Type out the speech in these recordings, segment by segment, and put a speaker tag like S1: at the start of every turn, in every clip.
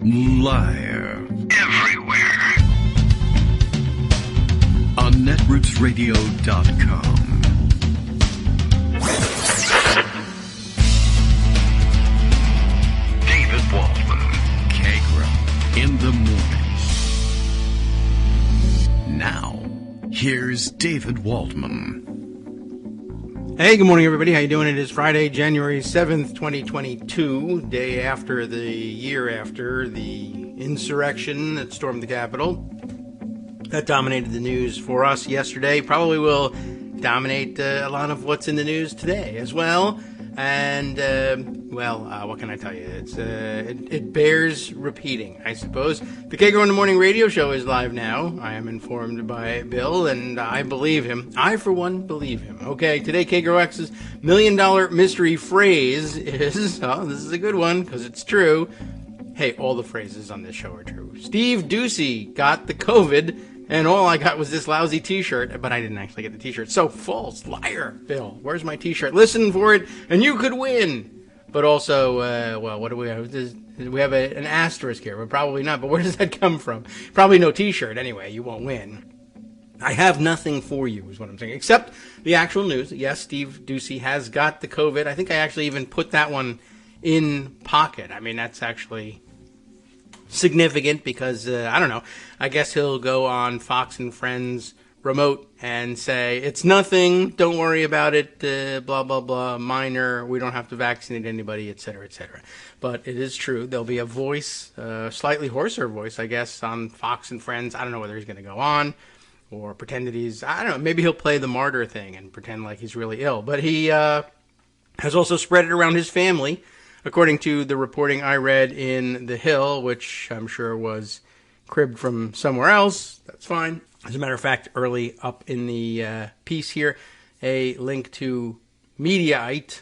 S1: Liar. Everywhere. On netrootsradio.com. David Waldman. Kagro. In the morning. Now, here's David Waldman.
S2: Hey, good morning, everybody. How you doing? It is Friday, January 7th, 2022, day after the year after the insurrection that stormed the Capitol. That dominated the news for us yesterday. Probably will dominate a lot of what's in the news today as well. And, what can I tell you? It bears repeating, I suppose. The Kagro in the Morning radio show is live now. I am informed by Bill, and I believe him. I, for one, believe him. Okay, today Kagro X's $1 million mystery phrase is, this is a good one, because it's true. Hey, all the phrases on this show are true. Steve Ducey got the COVID, and all I got was this lousy t-shirt, but I didn't actually get the t-shirt. So false, liar, Bill. Where's my t-shirt? Listen for it, and you could win. But also, what do we have? We have an asterisk here, but probably not. But where does that come from? Probably no t-shirt anyway. You won't win. I have nothing for you, is what I'm saying, except the actual news. Yes, Steve Ducey has got the COVID. I think I actually even put that one in pocket. I mean, that's actually significant because, I don't know, I guess he'll go on Fox and Friends remote and say, it's nothing, don't worry about it, blah, blah, blah, minor, we don't have to vaccinate anybody, etc., etc. But it is true, there'll be a voice, slightly hoarser voice, I guess, on Fox and Friends. I don't know whether he's going to go on or pretend that he's, I don't know, maybe he'll play the martyr thing and pretend like he's really ill. But he has also spread it around his family, according to the reporting I read in The Hill, which I'm sure was cribbed from somewhere else. That's fine. As a matter of fact, early up in the piece here, a link to Mediaite.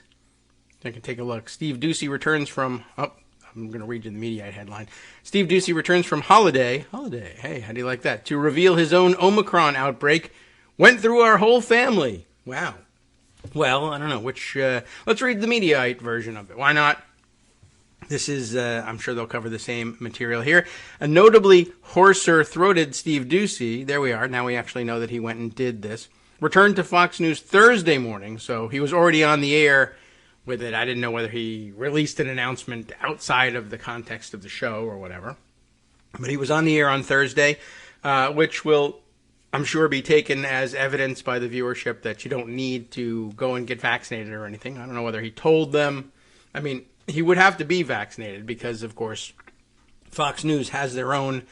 S2: I can take a look. Steve Ducey returns from... I'm going to read you the Mediaite headline. Steve Ducey returns from holiday. Holiday. Hey, how do you like that? To reveal his own Omicron outbreak. Went through our whole family. Wow. Well, I don't know which... let's read the Mediaite version of it. Why not? This is, I'm sure they'll cover the same material here. A notably hoarser-throated Steve Ducey, there we are, now we actually know that he went and did this, returned to Fox News Thursday morning, so he was already on the air with it. I didn't know whether he released an announcement outside of the context of the show or whatever. But he was on the air on Thursday, which will, I'm sure, be taken as evidence by the viewership that you don't need to go and get vaccinated or anything. I don't know whether he told them. I mean, he would have to be vaccinated because, of course, Fox News has their own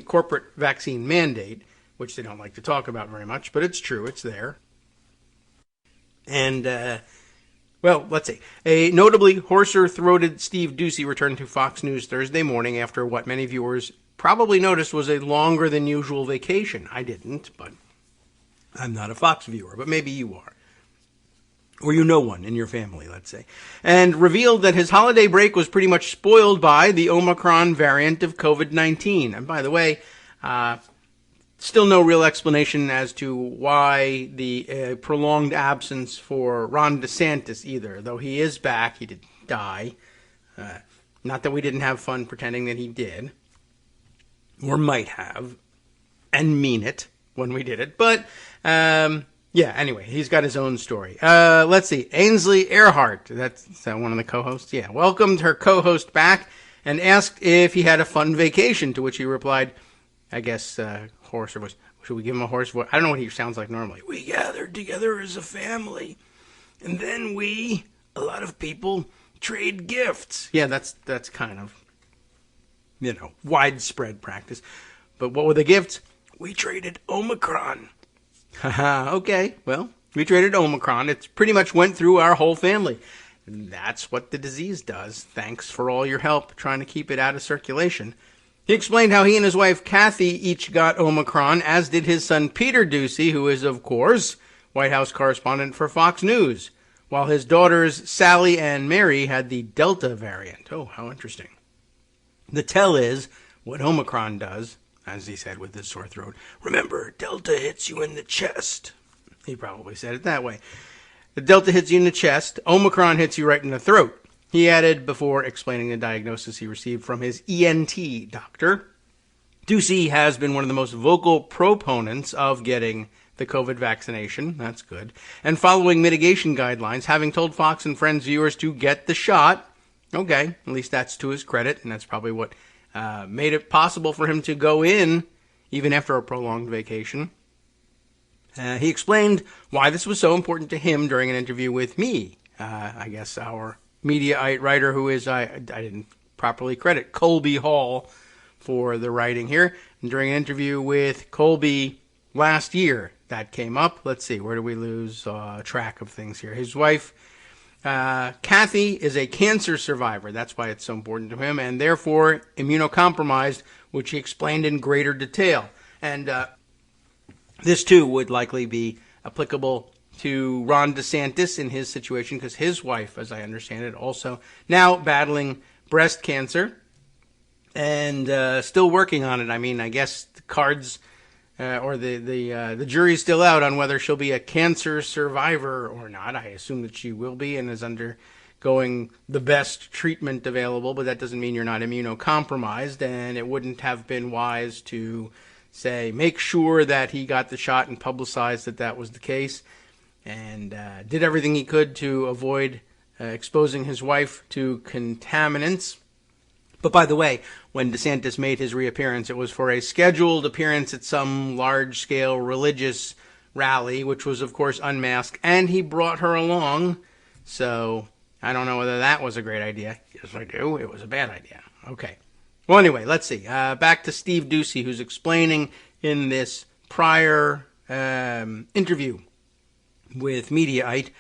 S2: corporate vaccine mandate, which they don't like to talk about very much, but it's true, it's there. And, let's see. A notably hoarser-throated Steve Ducey returned to Fox News Thursday morning after what many viewers probably noticed was a longer than usual vacation. I didn't, but I'm not a Fox viewer, but maybe you are. Or you know one in your family, let's say, and revealed that his holiday break was pretty much spoiled by the Omicron variant of COVID-19. And by the way, still no real explanation as to why the prolonged absence for Ron DeSantis either, though he is back. He did die. Not that we didn't have fun pretending that he did, or might have, and mean it when we did it, but... yeah, anyway, he's got his own story. Let's see. Ainsley Earhart, that's one of the co-hosts? Yeah, welcomed her co-host back and asked if he had a fun vacation, to which he replied, I guess, hoarse or voice. Should we give him a hoarse voice? I don't know what he sounds like normally. We gathered together as a family, and then a lot of people, trade gifts. Yeah, that's kind of, widespread practice. But what were the gifts? We traded Omicron. Haha, okay, well, we traded Omicron. It pretty much went through our whole family. That's what the disease does. Thanks for all your help trying to keep it out of circulation. He explained how he and his wife Kathy each got Omicron, as did his son Peter Ducey, who is, of course, White House correspondent for Fox News, while his daughters Sally and Mary had the Delta variant. Oh, how interesting. The tell is, what Omicron does, as he said with his sore throat, remember, Delta hits you in the chest. He probably said it that way. The Delta hits you in the chest. Omicron hits you right in the throat. He added, before explaining the diagnosis he received from his ENT doctor, Ducey has been one of the most vocal proponents of getting the COVID vaccination. That's good. And following mitigation guidelines, having told Fox and Friends viewers to get the shot. Okay, at least that's to his credit, and that's probably what made it possible for him to go in even after a prolonged vacation. He explained why this was so important to him during an interview with me. I guess our Mediaite writer, who is, I didn't properly credit Colby Hall for the writing here. And during an interview with Colby last year, that came up. Let's see, where do we lose track of things here? His wife, Kathy, is a cancer survivor. That's why it's so important to him, and therefore immunocompromised, which he explained in greater detail. And this, too, would likely be applicable to Ron DeSantis in his situation, because his wife, as I understand it, also now battling breast cancer and still working on it. I mean, I guess the cards or the jury's still out on whether she'll be a cancer survivor or not. I assume that she will be and is undergoing the best treatment available, but that doesn't mean you're not immunocompromised, and it wouldn't have been wise to say, make sure that he got the shot and publicize that that was the case, and did everything he could to avoid exposing his wife to contaminants. But by the way, when DeSantis made his reappearance, it was for a scheduled appearance at some large-scale religious rally, which was, of course, unmasked, and he brought her along. So I don't know whether that was a great idea. Yes, I do. It was a bad idea. Okay. Well, anyway, let's see. Back to Steve Ducey, who's explaining in this prior interview with Mediaite,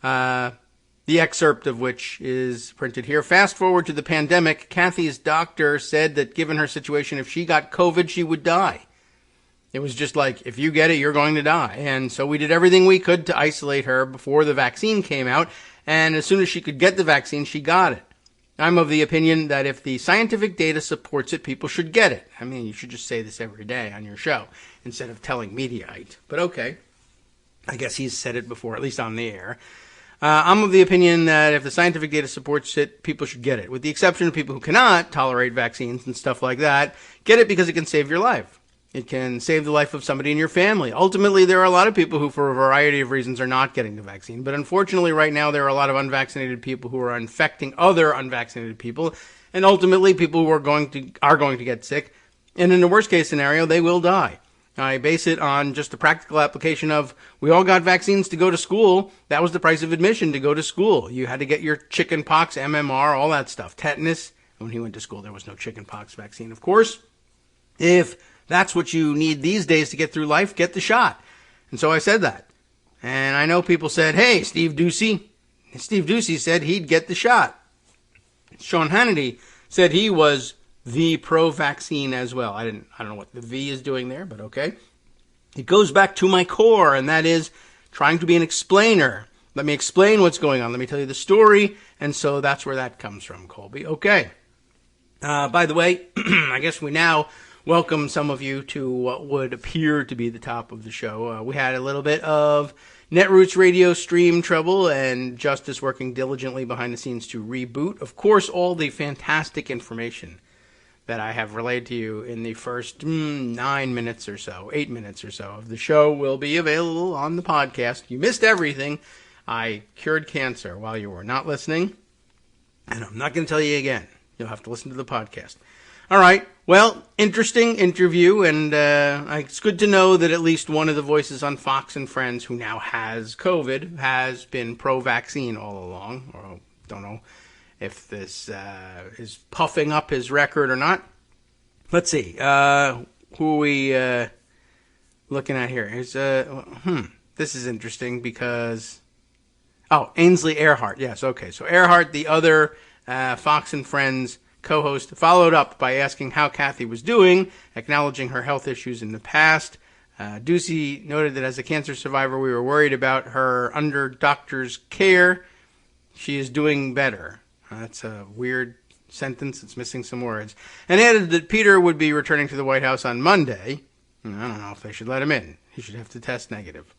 S2: the excerpt of which is printed here. Fast forward to the pandemic, Kathy's doctor said that given her situation, if she got COVID, she would die. It was just like, if you get it, you're going to die. And so we did everything we could to isolate her before the vaccine came out. And as soon as she could get the vaccine, she got it. I'm of the opinion that if the scientific data supports it, people should get it. I mean, you should just say this every day on your show instead of telling Mediaite. But okay. I guess he's said it before, at least on the air. I'm of the opinion that if the scientific data supports it, people should get it. With the exception of people who cannot tolerate vaccines and stuff like that, get it because it can save your life. It can save the life of somebody in your family. Ultimately, there are a lot of people who, for a variety of reasons, are not getting the vaccine. But unfortunately, right now, there are a lot of unvaccinated people who are infecting other unvaccinated people. And ultimately, people who are going to get sick. And in the worst case scenario, they will die. I base it on just the practical application of, we all got vaccines to go to school. That was the price of admission to go to school. You had to get your chicken pox, MMR, all that stuff. Tetanus. When he went to school, there was no chicken pox vaccine, of course. If that's what you need these days to get through life, get the shot. And so I said that. And I know people said, hey, Steve Ducey. Steve Ducey said he'd get the shot. Sean Hannity said he was the pro-vaccine as well. I don't know what the V is doing there, but okay. It goes back to my core, and that is trying to be an explainer. Let me explain what's going on. Let me tell you the story. And so that's where that comes from, Colby. Okay. By the way, I guess we now welcome some of you to what would appear to be the top of the show. We had a little bit of Netroots radio stream trouble, and Justice working diligently behind the scenes to reboot. Of course, all the fantastic information that I have relayed to you in the first 9 minutes or so, 8 minutes or so of the show will be available on the podcast. You missed everything. I cured cancer while you were not listening, and I'm not going to tell you again. You'll have to listen to the podcast. All right. Well, interesting interview, and it's good to know that at least one of the voices on Fox and Friends who now has COVID has been pro-vaccine all along. Or don't know if this is puffing up his record or not. Let's see. Who are we looking at here? This is interesting because... Oh, Ainsley Earhart. Yes, okay. So Earhart, the other Fox and Friends co-host, followed up by asking how Kathy was doing, acknowledging her health issues in the past. Ducey noted that as a cancer survivor, we were worried about her under doctor's care. She is doing better. That's a weird sentence. It's missing some words. And added that Peter would be returning to the White House on Monday. I don't know if they should let him in. He should have to test negative.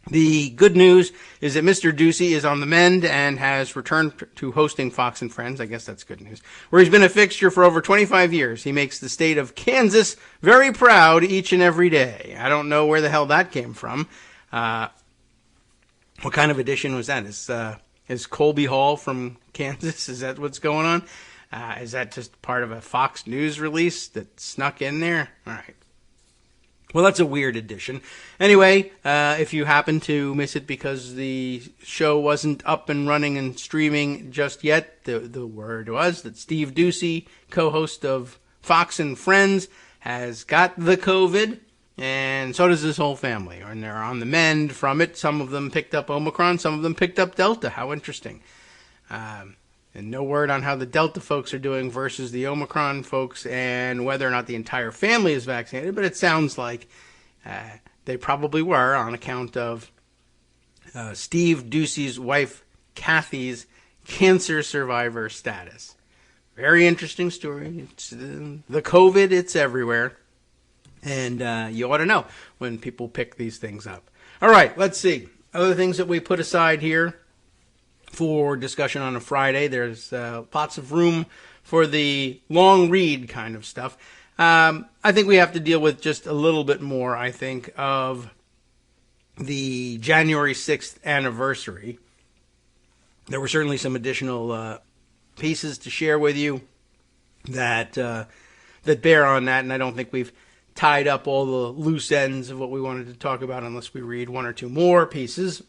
S2: The good news is that Mr. Ducey is on the mend and has returned to hosting Fox and Friends. I guess that's good news. Where he's been a fixture for over 25 years. He makes the state of Kansas very proud each and every day. I don't know where the hell that came from. What kind of addition was that? Is Colby Hall from Kansas? Is that what's going on? Is that just part of a Fox News release that snuck in there? All right. Well, that's a weird addition. Anyway, if you happen to miss it because the show wasn't up and running and streaming just yet, the word was that Steve Ducey, co-host of Fox and Friends, has got the COVID, and so does his whole family. And they're on the mend from it. Some of them picked up Omicron, some of them picked up Delta. How interesting. And no word on how the Delta folks are doing versus the Omicron folks and whether or not the entire family is vaccinated. But it sounds like they probably were on account of Steve Ducey's wife, Kathy's cancer survivor status. Very interesting story. It's the COVID, it's everywhere. And you ought to know when people pick these things up. All right, let's see. Other things that we put aside here for discussion on a Friday. There's lots of room for the long read kind of stuff. I think we have to deal with just a little bit more, I think, of the January 6th anniversary. There were certainly some additional pieces to share with you that bear on that, and I don't think we've tied up all the loose ends of what we wanted to talk about unless we read one or two more pieces.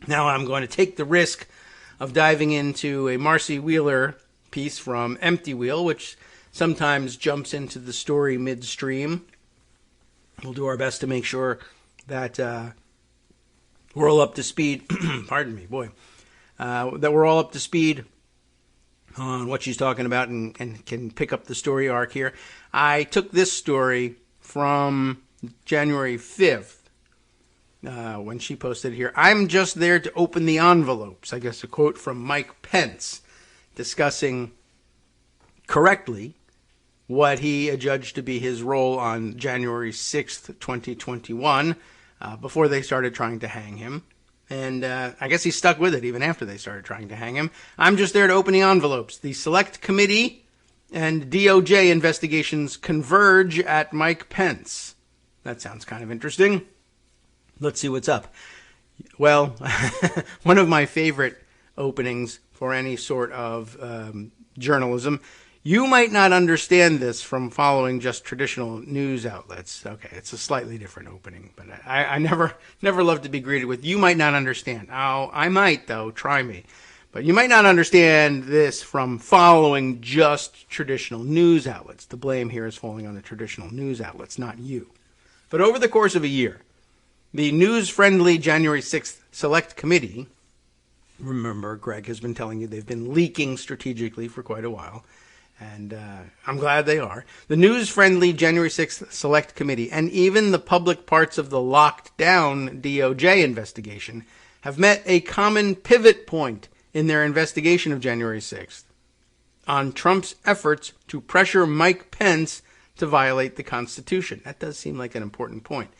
S2: Now I'm going to take the risk of diving into a Marcy Wheeler piece from Empty Wheel, which sometimes jumps into the story midstream. We'll do our best to make sure that we're all up to speed. Pardon me, boy. That we're all up to speed on what she's talking about and can pick up the story arc here. I took this story from January 5th. When she posted here, I'm just there to open the envelopes. I guess a quote from Mike Pence discussing correctly what he adjudged to be his role on January 6th, 2021, before they started trying to hang him. And I guess he stuck with it even after they started trying to hang him. I'm just there to open the envelopes. The Select Committee and DOJ investigations converge at Mike Pence. That sounds kind of interesting. Let's see what's up. Well, one of my favorite openings for any sort of journalism. You might not understand this from following just traditional news outlets. Okay, it's a slightly different opening, but I never love to be greeted with, you might not understand. Oh, I might, though. Try me. But you might not understand this from following just traditional news outlets. The blame here is falling on the traditional news outlets, not you. But over the course of a year, the news-friendly January 6th Select Committee, remember, Greg has been telling you they've been leaking strategically for quite a while, and I'm glad they are. The news-friendly January 6th Select Committee and even the public parts of the locked-down DOJ investigation have met a common pivot point in their investigation of January 6th on Trump's efforts to pressure Mike Pence to violate the Constitution. That does seem like an important point.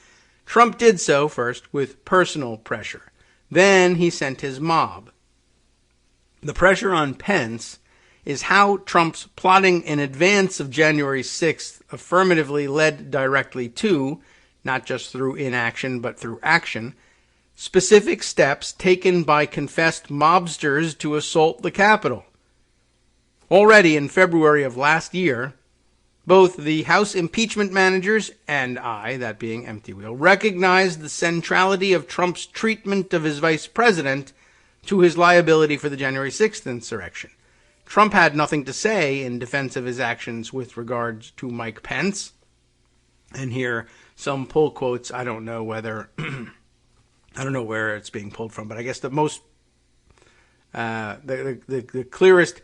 S2: Trump did so first with personal pressure. Then he sent his mob. The pressure on Pence is how Trump's plotting in advance of January 6th affirmatively led directly to, not just through inaction but through action, specific steps taken by confessed mobsters to assault the Capitol. Already in February of last year, both the House impeachment managers and I, that being Empty Wheel, recognized the centrality of Trump's treatment of his vice president to his liability for the January 6th insurrection. Trump had nothing to say in defense of his actions with regards to Mike Pence. And here, some pull quotes. I don't know whether, I don't know where it's being pulled from, but I guess the most, the clearest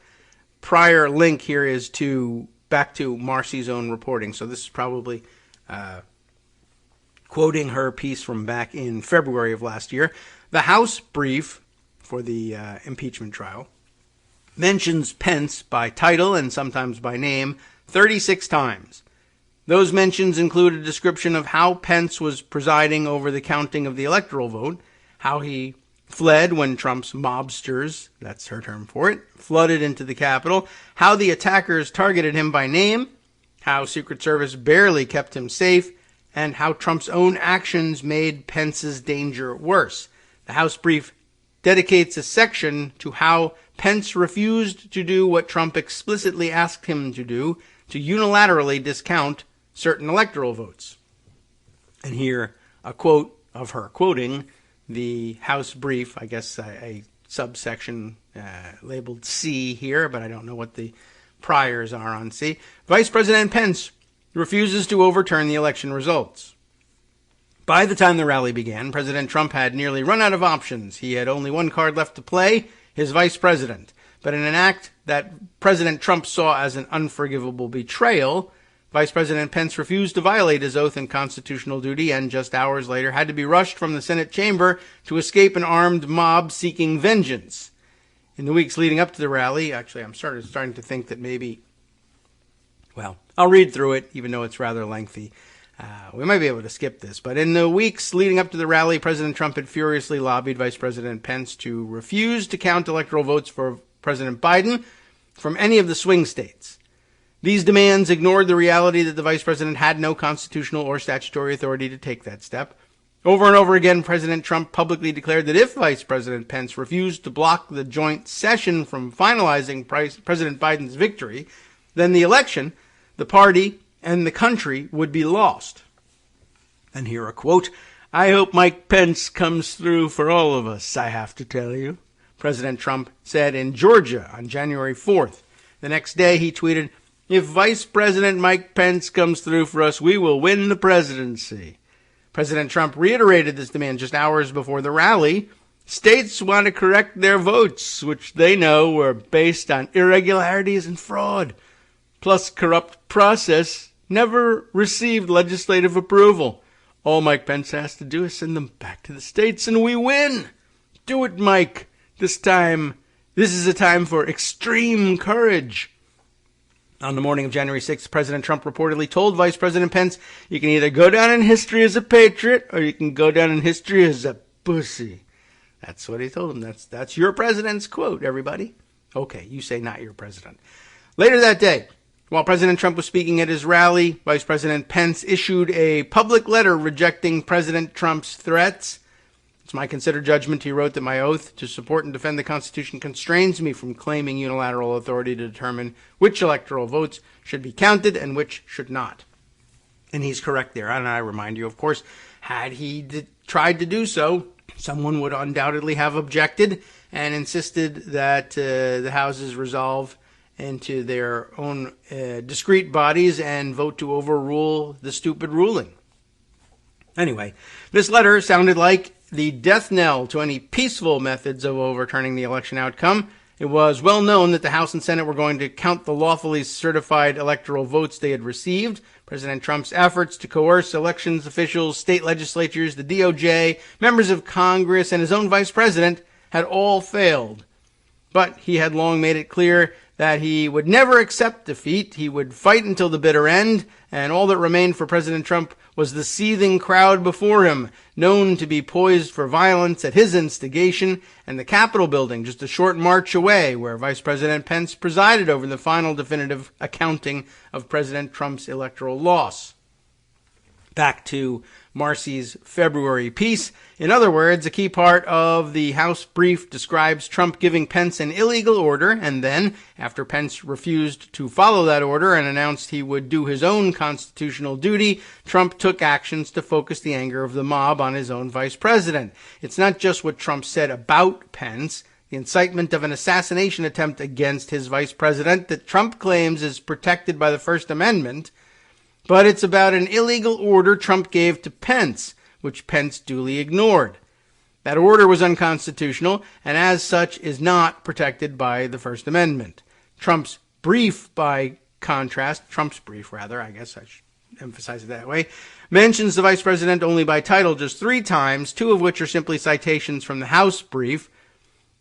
S2: prior link here is back to Marcy's own reporting. So this is probably quoting her piece from back in February of last year. The House brief for the impeachment trial mentions Pence by title and sometimes by name 36 times. Those mentions include a description of how Pence was presiding over the counting of the electoral vote, how he fled when Trump's mobsters, that's her term for it, flooded into the Capitol, how the attackers targeted him by name, how Secret Service barely kept him safe, and how Trump's own actions made Pence's danger worse. The House brief dedicates a section to how Pence refused to do what Trump explicitly asked him to do, to unilaterally discount certain electoral votes. And here, a quote of her, quoting the House brief, I guess a subsection labeled C here, but I don't know what the priors are on C. Vice President Pence refuses to overturn the election results. By the time the rally began, President Trump had nearly run out of options. He had only one card left to play, his vice president. But in an act that President Trump saw as an unforgivable betrayal, Vice President Pence refused to violate his oath and constitutional duty and just hours later had to be rushed from the Senate chamber to escape an armed mob seeking vengeance. In the weeks leading up to the rally, actually I'm starting to think that maybe, well, I'll read through it even though it's rather lengthy. We might be able to skip this, but in the weeks leading up to the rally, President Trump had furiously lobbied Vice President Pence to refuse to count electoral votes for President Biden from any of the swing states. These demands ignored the reality that the Vice President had no constitutional or statutory authority to take that step. Over and over again, President Trump publicly declared that if Vice President Pence refused to block the joint session from finalizing President Biden's victory, then the election, the party, and the country would be lost. And here a quote, "I hope Mike Pence comes through for all of us, I have to tell you," President Trump said in Georgia on January 4th. The next day he tweeted, "If Vice President Mike Pence comes through for us, we will win the presidency." President Trump reiterated this demand just hours before the rally. States want to correct their votes, which they know were based on irregularities and fraud, plus corrupt process, never received legislative approval. All Mike Pence has to do is send them back to the states and we win. Do it, Mike. This is a time for extreme courage. On the morning of January 6th, President Trump reportedly told Vice President Pence, "You can either go down in history as a patriot or you can go down in history as a pussy." That's what he told him. That's your president's quote, everybody. Okay, you say not your president. Later that day, while President Trump was speaking at his rally, Vice President Pence issued a public letter rejecting President Trump's threats. "It's my considered judgment," he wrote, "that my oath to support and defend the Constitution constrains me from claiming unilateral authority to determine which electoral votes should be counted and which should not." And he's correct there. And I remind you, of course, had he tried to do so, someone would undoubtedly have objected and insisted that the Houses resolve into their own discrete bodies and vote to overrule the stupid ruling. Anyway, this letter sounded like the death knell to any peaceful methods of overturning the election outcome. It was well known that the House and Senate were going to count the lawfully certified electoral votes they had received. President Trump's efforts to coerce elections officials, state legislatures, the DOJ, members of Congress, and his own vice president had all failed. But he had long made it clear that he would never accept defeat. He would fight until the bitter end, and all that remained for President Trump was the seething crowd before him, known to be poised for violence at his instigation, and the Capitol building just a short march away, where Vice President Pence presided over the final definitive accounting of President Trump's electoral loss. Back to Marcy's February piece. In other words, a key part of the House brief describes Trump giving Pence an illegal order, and then, after Pence refused to follow that order and announced he would do his own constitutional duty, Trump took actions to focus the anger of the mob on his own vice president. It's not just what Trump said about Pence, the incitement of an assassination attempt against his vice president that Trump claims is protected by the First Amendment, but it's about an illegal order Trump gave to Pence, which Pence duly ignored. That order was unconstitutional, and as such is not protected by the First Amendment. Trump's brief, I guess I should emphasize it that way, mentions the vice president only by title just 3 times, 2 of which are simply citations from the House brief.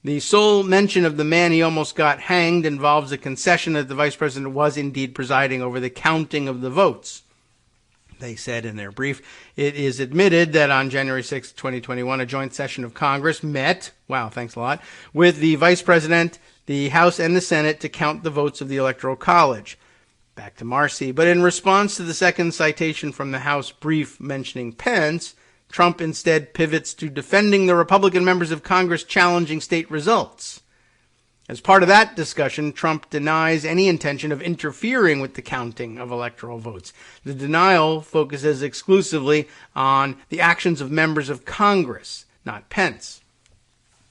S2: The sole mention of the man he almost got hanged involves a concession that the vice president was indeed presiding over the counting of the votes. They said in their brief, it is admitted that on January 6, 2021, a joint session of Congress met, wow, thanks a lot, with the Vice President, the House, and the Senate to count the votes of the Electoral College. Back to Marcy. But in response to the second citation from the House brief mentioning Pence, Trump instead pivots to defending the Republican members of Congress challenging state results. As part of that discussion, Trump denies any intention of interfering with the counting of electoral votes. The denial focuses exclusively on the actions of members of Congress, not Pence.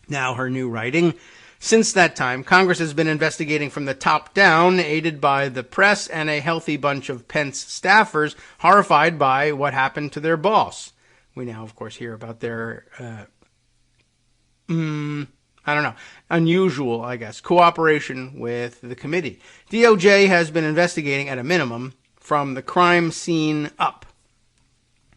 S2: Now, her new writing. Since that time, Congress has been investigating from the top down, aided by the press and a healthy bunch of Pence staffers horrified by what happened to their boss. We now, of course, hear about their unusual, I guess, cooperation with the committee. DOJ has been investigating, at a minimum, from the crime scene up.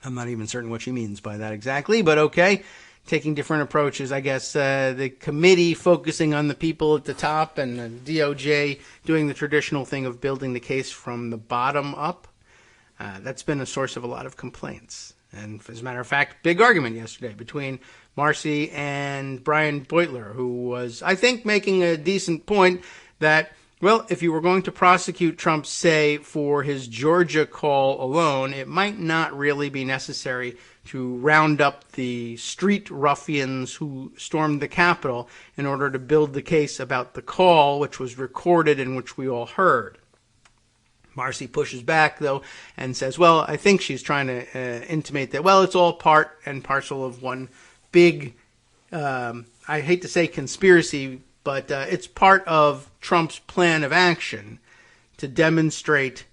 S2: I'm not even certain what she means by that exactly, but okay. Taking different approaches, I guess. The committee focusing on the people at the top, and the DOJ doing the traditional thing of building the case from the bottom up. That's been a source of a lot of complaints. And as a matter of fact, big argument yesterday between Marcy and Brian Beutler, who was, I think, making a decent point that, well, if you were going to prosecute Trump, say, for his Georgia call alone, it might not really be necessary to round up the street ruffians who stormed the Capitol in order to build the case about the call, which was recorded and which we all heard. Marcy pushes back, though, and says, well, I think she's trying to intimate that, well, it's all part and parcel of one big, I hate to say conspiracy, but it's part of Trump's plan of action to demonstrate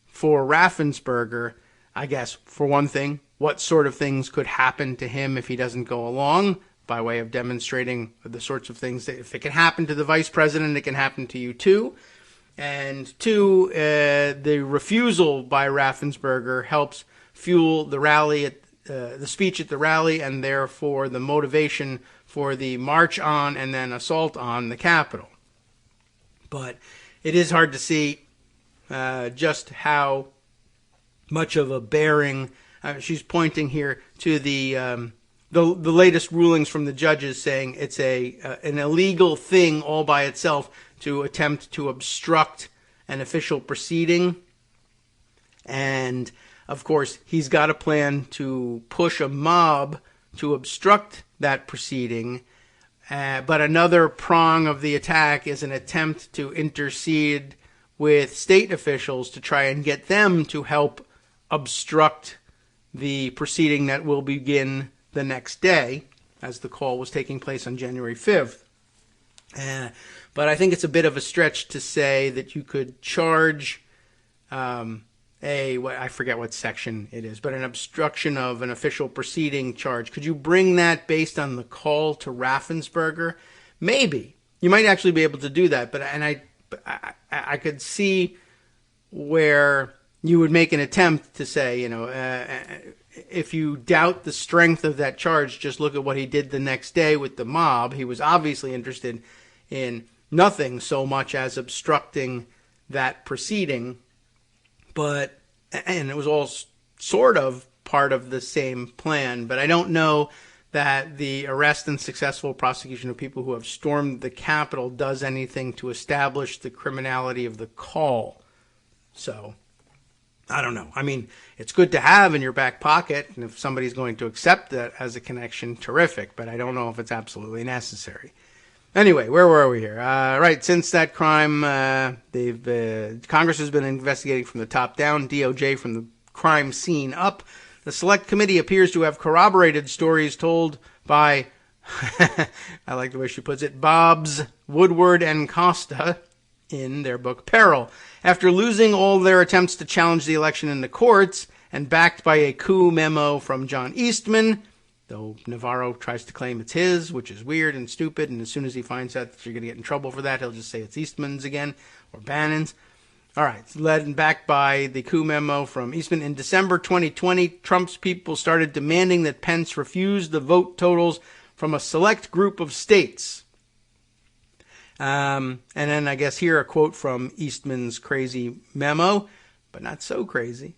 S2: for Raffensperger, I guess, for one thing, what sort of things could happen to him if he doesn't go along, by way of demonstrating the sorts of things that if it can happen to the vice president, it can happen to you too. And two, the refusal by Raffensperger helps fuel the rally, the speech at the rally, and therefore the motivation for the march on and then assault on the Capitol. But it is hard to see just how much of a bearing. She's pointing here to the latest rulings from the judges saying it's an illegal thing all by itself to attempt to obstruct an official proceeding. And, of course, he's got a plan to push a mob to obstruct that proceeding. But another prong of the attack is an attempt to intercede with state officials to try and get them to help obstruct the proceeding that will begin the next day, as the call was taking place on January 5th. But I think it's a bit of a stretch to say that you could charge I forget what section it is, but an obstruction of an official proceeding charge. Could you bring that based on the call to Raffensperger? Maybe. You might actually be able to do that, but I could see where you would make an attempt to say, if you doubt the strength of that charge, just look at what he did the next day with the mob. He was obviously interested in nothing so much as obstructing that proceeding, and it was all sort of part of the same plan. But I don't know that the arrest and successful prosecution of people who have stormed the Capitol does anything to establish the criminality of the call. So, I don't know. I mean, it's good to have in your back pocket, and if somebody's going to accept that as a connection, terrific, but I don't know if it's absolutely necessary. Anyway, where were we here? Right, since that crime, Congress has been investigating from the top down, DOJ from the crime scene up. The Select Committee appears to have corroborated stories told by, I like the way she puts it, Bobs, Woodward, and Costa in their book Peril. After losing all their attempts to challenge the election in the courts, and backed by a coup memo from John Eastman, though Navarro tries to claim it's his, which is weird and stupid, and as soon as he finds out that you're going to get in trouble for that, he'll just say it's Eastman's again, or Bannon's. All right, led and backed by the coup memo from Eastman. In December 2020, Trump's people started demanding that Pence refuse the vote totals from a select group of states. And then I guess here a quote from Eastman's crazy memo, but not so crazy.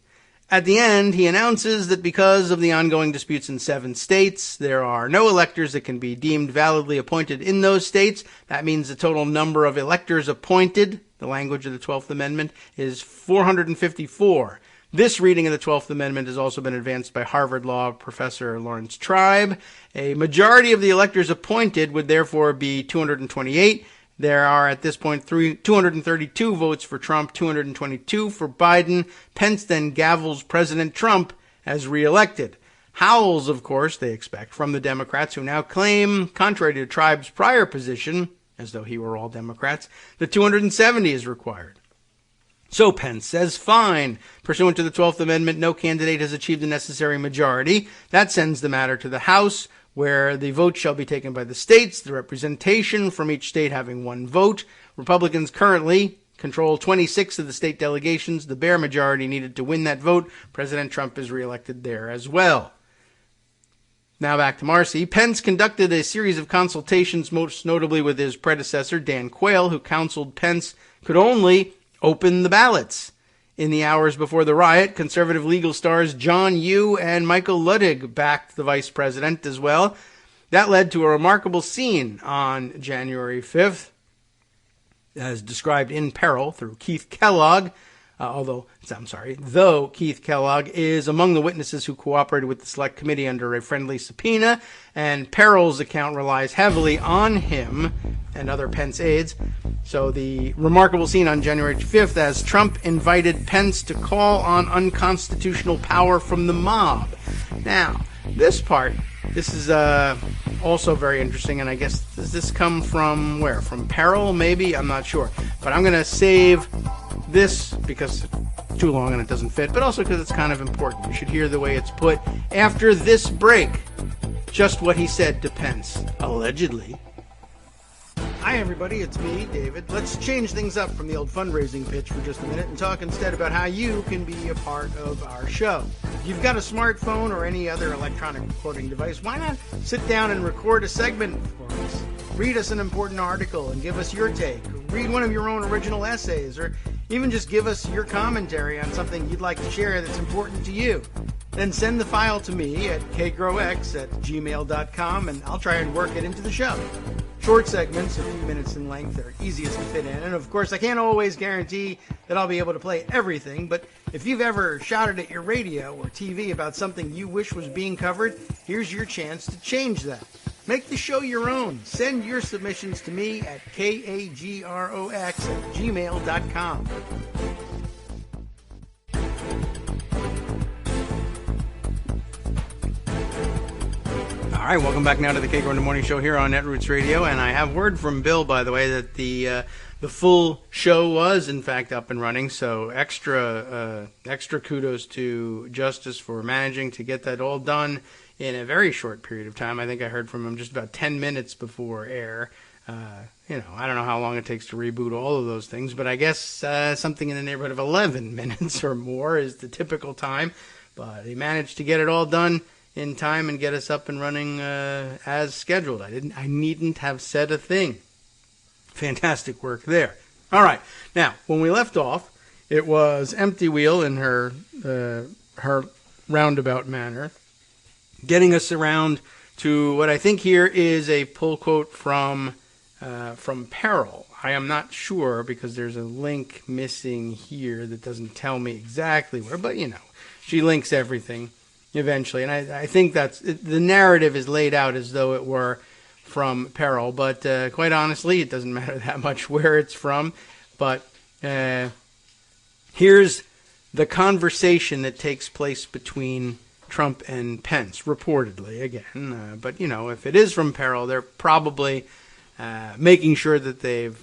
S2: At the end, he announces that because of the ongoing disputes in 7 states, there are no electors that can be deemed validly appointed in those states. That means the total number of electors appointed, the language of the 12th Amendment, is 454. This reading of the 12th Amendment has also been advanced by Harvard Law professor Lawrence Tribe. A majority of the electors appointed would therefore be 228. There are, at this point, 232 votes for Trump, 222 for Biden. Pence then gavels President Trump as reelected. Howls, of course, they expect, from the Democrats, who now claim, contrary to Tribe's prior position, as though he were all Democrats, that 270 is required. So Pence says, fine. Pursuant to the 12th Amendment, no candidate has achieved the necessary majority. That sends the matter to the House, where the vote shall be taken by the states, the representation from each state having 1 vote. Republicans currently control 26 of the state delegations, the bare majority needed to win that vote. President Trump is reelected there as well. Now back to Marcy. Pence conducted a series of consultations, most notably with his predecessor, Dan Quayle, who counseled Pence could only open the ballots. In the hours before the riot, conservative legal stars John Yoo and Michael Luttig backed the vice president as well. That led to a remarkable scene on January 5th, as described in Peril through Keith Kellogg, though Keith Kellogg is among the witnesses who cooperated with the Select Committee under a friendly subpoena, and Peril's account relies heavily on him and other Pence aides. So the remarkable scene on January 5th, as Trump invited Pence to call on unconstitutional power from the mob. Now, this is also very interesting, and I guess, does this come from where? From Peril, maybe? I'm not sure. But I'm going to save this because it's too long and it doesn't fit, but also because it's kind of important. You should hear the way it's put after this break. Just what he said to Pence, allegedly. Hi everybody, it's me, David. Let's change things up from the old fundraising pitch for just a minute and talk instead about how you can be a part of our show. If you've got a smartphone or any other electronic recording device, why not sit down and record a segment for us? Read us an important article and give us your take. Read one of your own original essays, or even just give us your commentary on something you'd like to share that's important to you. Then send the file to me at kagrox@gmail.com, and I'll try and work it into the show. Short segments, a few minutes in length, are easiest to fit in. And of course, I can't always guarantee that I'll be able to play everything, but if you've ever shouted at your radio or TV about something you wish was being covered, here's your chance to change that. Make the show your own. Send your submissions to me at kagrox@gmail.com. All right, welcome back now to the Kagro in the Morning Show here on Netroots Radio, and I have word from Bill, by the way, that the full show was in fact up and running. So extra kudos to Justice for managing to get that all done in a very short period of time. I think I heard from him just about 10 minutes before air. I don't know how long it takes to reboot all of those things, but I guess something in the neighborhood of 11 minutes or more is the typical time. But he managed to get it all done in time and get us up and running as scheduled. I needn't have said a thing. Fantastic work there. All right. Now, when we left off, it was Empty Wheel in her roundabout manner, getting us around to what I think here is a pull quote from Peril. I am not sure because there's a link missing here that doesn't tell me exactly where, but she links everything eventually, and I think the narrative is laid out as though it were from Peril, but quite honestly, it doesn't matter that much where it's from. But here's the conversation that takes place between Trump and Pence, reportedly, again. But, if it is from Peril, they're probably making sure that they've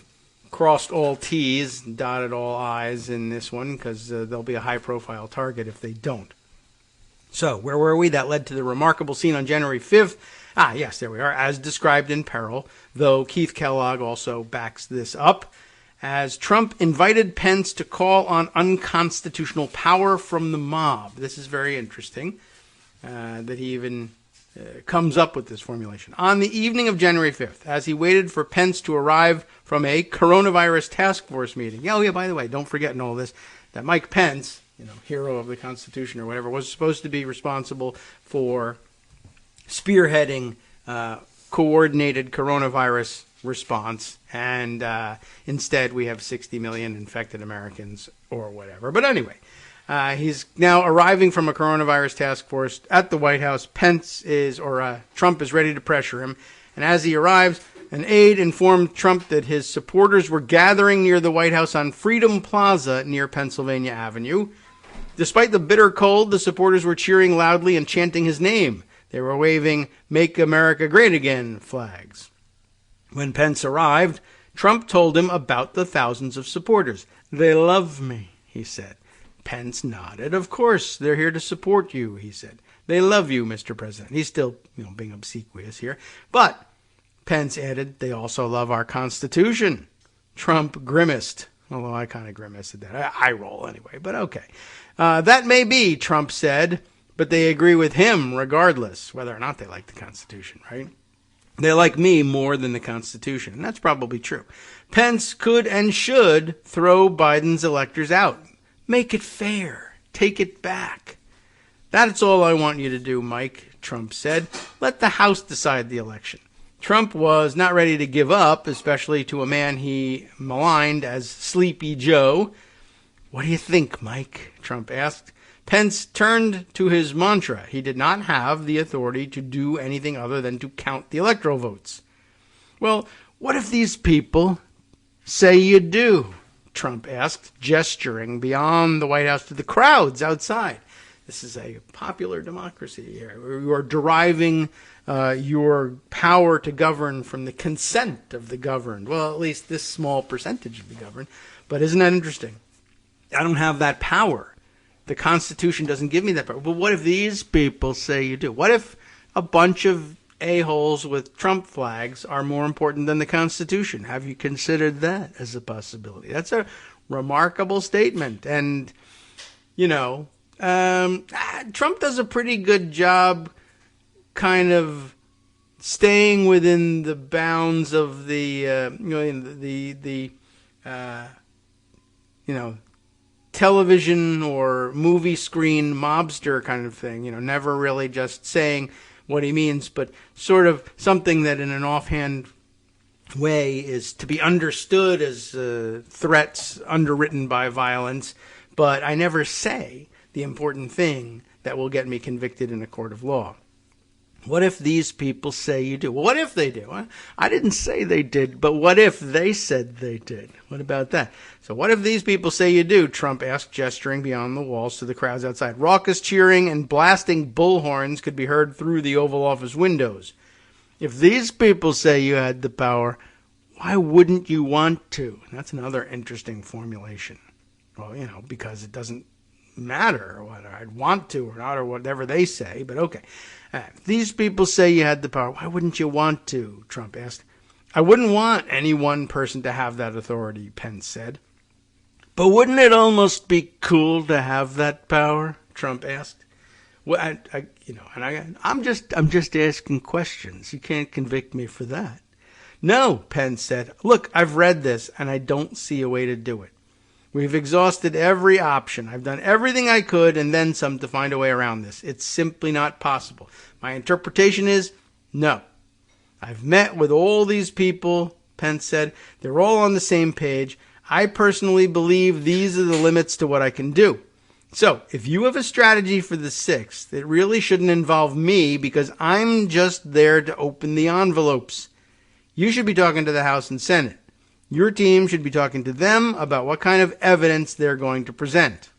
S2: crossed all T's, dotted all I's in this one, because they'll be a high-profile target if they don't. So, where were we? That led to the remarkable scene on January 5th. Yes, there we are, as described in Peril, though Keith Kellogg also backs this up, as Trump invited Pence to call on unconstitutional power from the mob. This is very interesting, that he even comes up with this formulation. On the evening of January 5th, as he waited for Pence to arrive from a coronavirus task force meeting. Oh, yeah, by the way, don't forget in all this that Mike Pence, hero of the Constitution or whatever, was supposed to be responsible for spearheading coordinated coronavirus response, and instead we have 60 million infected Americans or whatever. But anyway, he's now arriving from a coronavirus task force at the White House. Trump is ready to pressure him, and as he arrives, an aide informed Trump that his supporters were gathering near the White House on Freedom Plaza near Pennsylvania Avenue. Despite the bitter cold, the supporters were cheering loudly and chanting his name. They were waving "Make America Great Again" flags. When Pence arrived, Trump told him about the thousands of supporters. "They love me," he said. Pence nodded. "Of course, they're here to support you," he said. "They love you, Mr. President." He's still, being obsequious here. But Pence added, "They also love our Constitution." Trump grimaced, although I kind of grimaced at that. I roll anyway, but okay. That may be, Trump said, but they agree with him regardless, whether or not they like the Constitution, right? They like me more than the Constitution, and that's probably true. Pence could and should throw Biden's electors out. Make it fair. Take it back. "That's all I want you to do, Mike," Trump said. "Let the House decide the election." Trump was not ready to give up, especially to a man he maligned as Sleepy Joe. "What do you think, Mike?" Trump asked. Pence turned to his mantra. He did not have the authority to do anything other than to count the electoral votes. "Well, what if these people say you do?" Trump asked, gesturing beyond the White House to the crowds outside. This is a popular democracy here. You are deriving your power to govern from the consent of the governed. Well, at least this small percentage of the governed. But isn't that interesting? I don't have that power. The Constitution doesn't give me that power. But what if these people say you do? What if a bunch of a-holes with Trump flags are more important than the Constitution? Have you considered that as a possibility? That's a remarkable statement. And, Trump does a pretty good job kind of staying within the bounds of the television or movie screen mobster kind of thing, never really just saying what he means, but sort of something that in an offhand way is to be understood as threats underwritten by violence, but I never say the important thing that will get me convicted in a court of law. What if these people say you do? Well, what if they do? I didn't say they did, but what if they said they did? What about that? So what if these people say you do? Trump asked, gesturing beyond the walls to the crowds outside. Raucous cheering and blasting bullhorns could be heard through the Oval Office windows. If these people say you had the power, why wouldn't you want to? And that's another interesting formulation. Well, because it doesn't matter whether I'd want to or not or whatever they say, but okay. If these people say you had the power, why wouldn't you want to? Trump asked. I wouldn't want any one person to have that authority, Pence said. But wouldn't it almost be cool to have that power? Trump asked. Well, I'm just asking questions. You can't convict me for that. No, Pence said. Look, I've read this and I don't see a way to do it. We've exhausted every option. I've done everything I could and then some to find a way around this. It's simply not possible. My interpretation is no. I've met with all these people, Pence said. They're all on the same page. I personally believe these are the limits to what I can do. So, if you have a strategy for the 6th, it really shouldn't involve me because I'm just there to open the envelopes. You should be talking to the House and Senate. Your team should be talking to them about what kind of evidence they're going to present.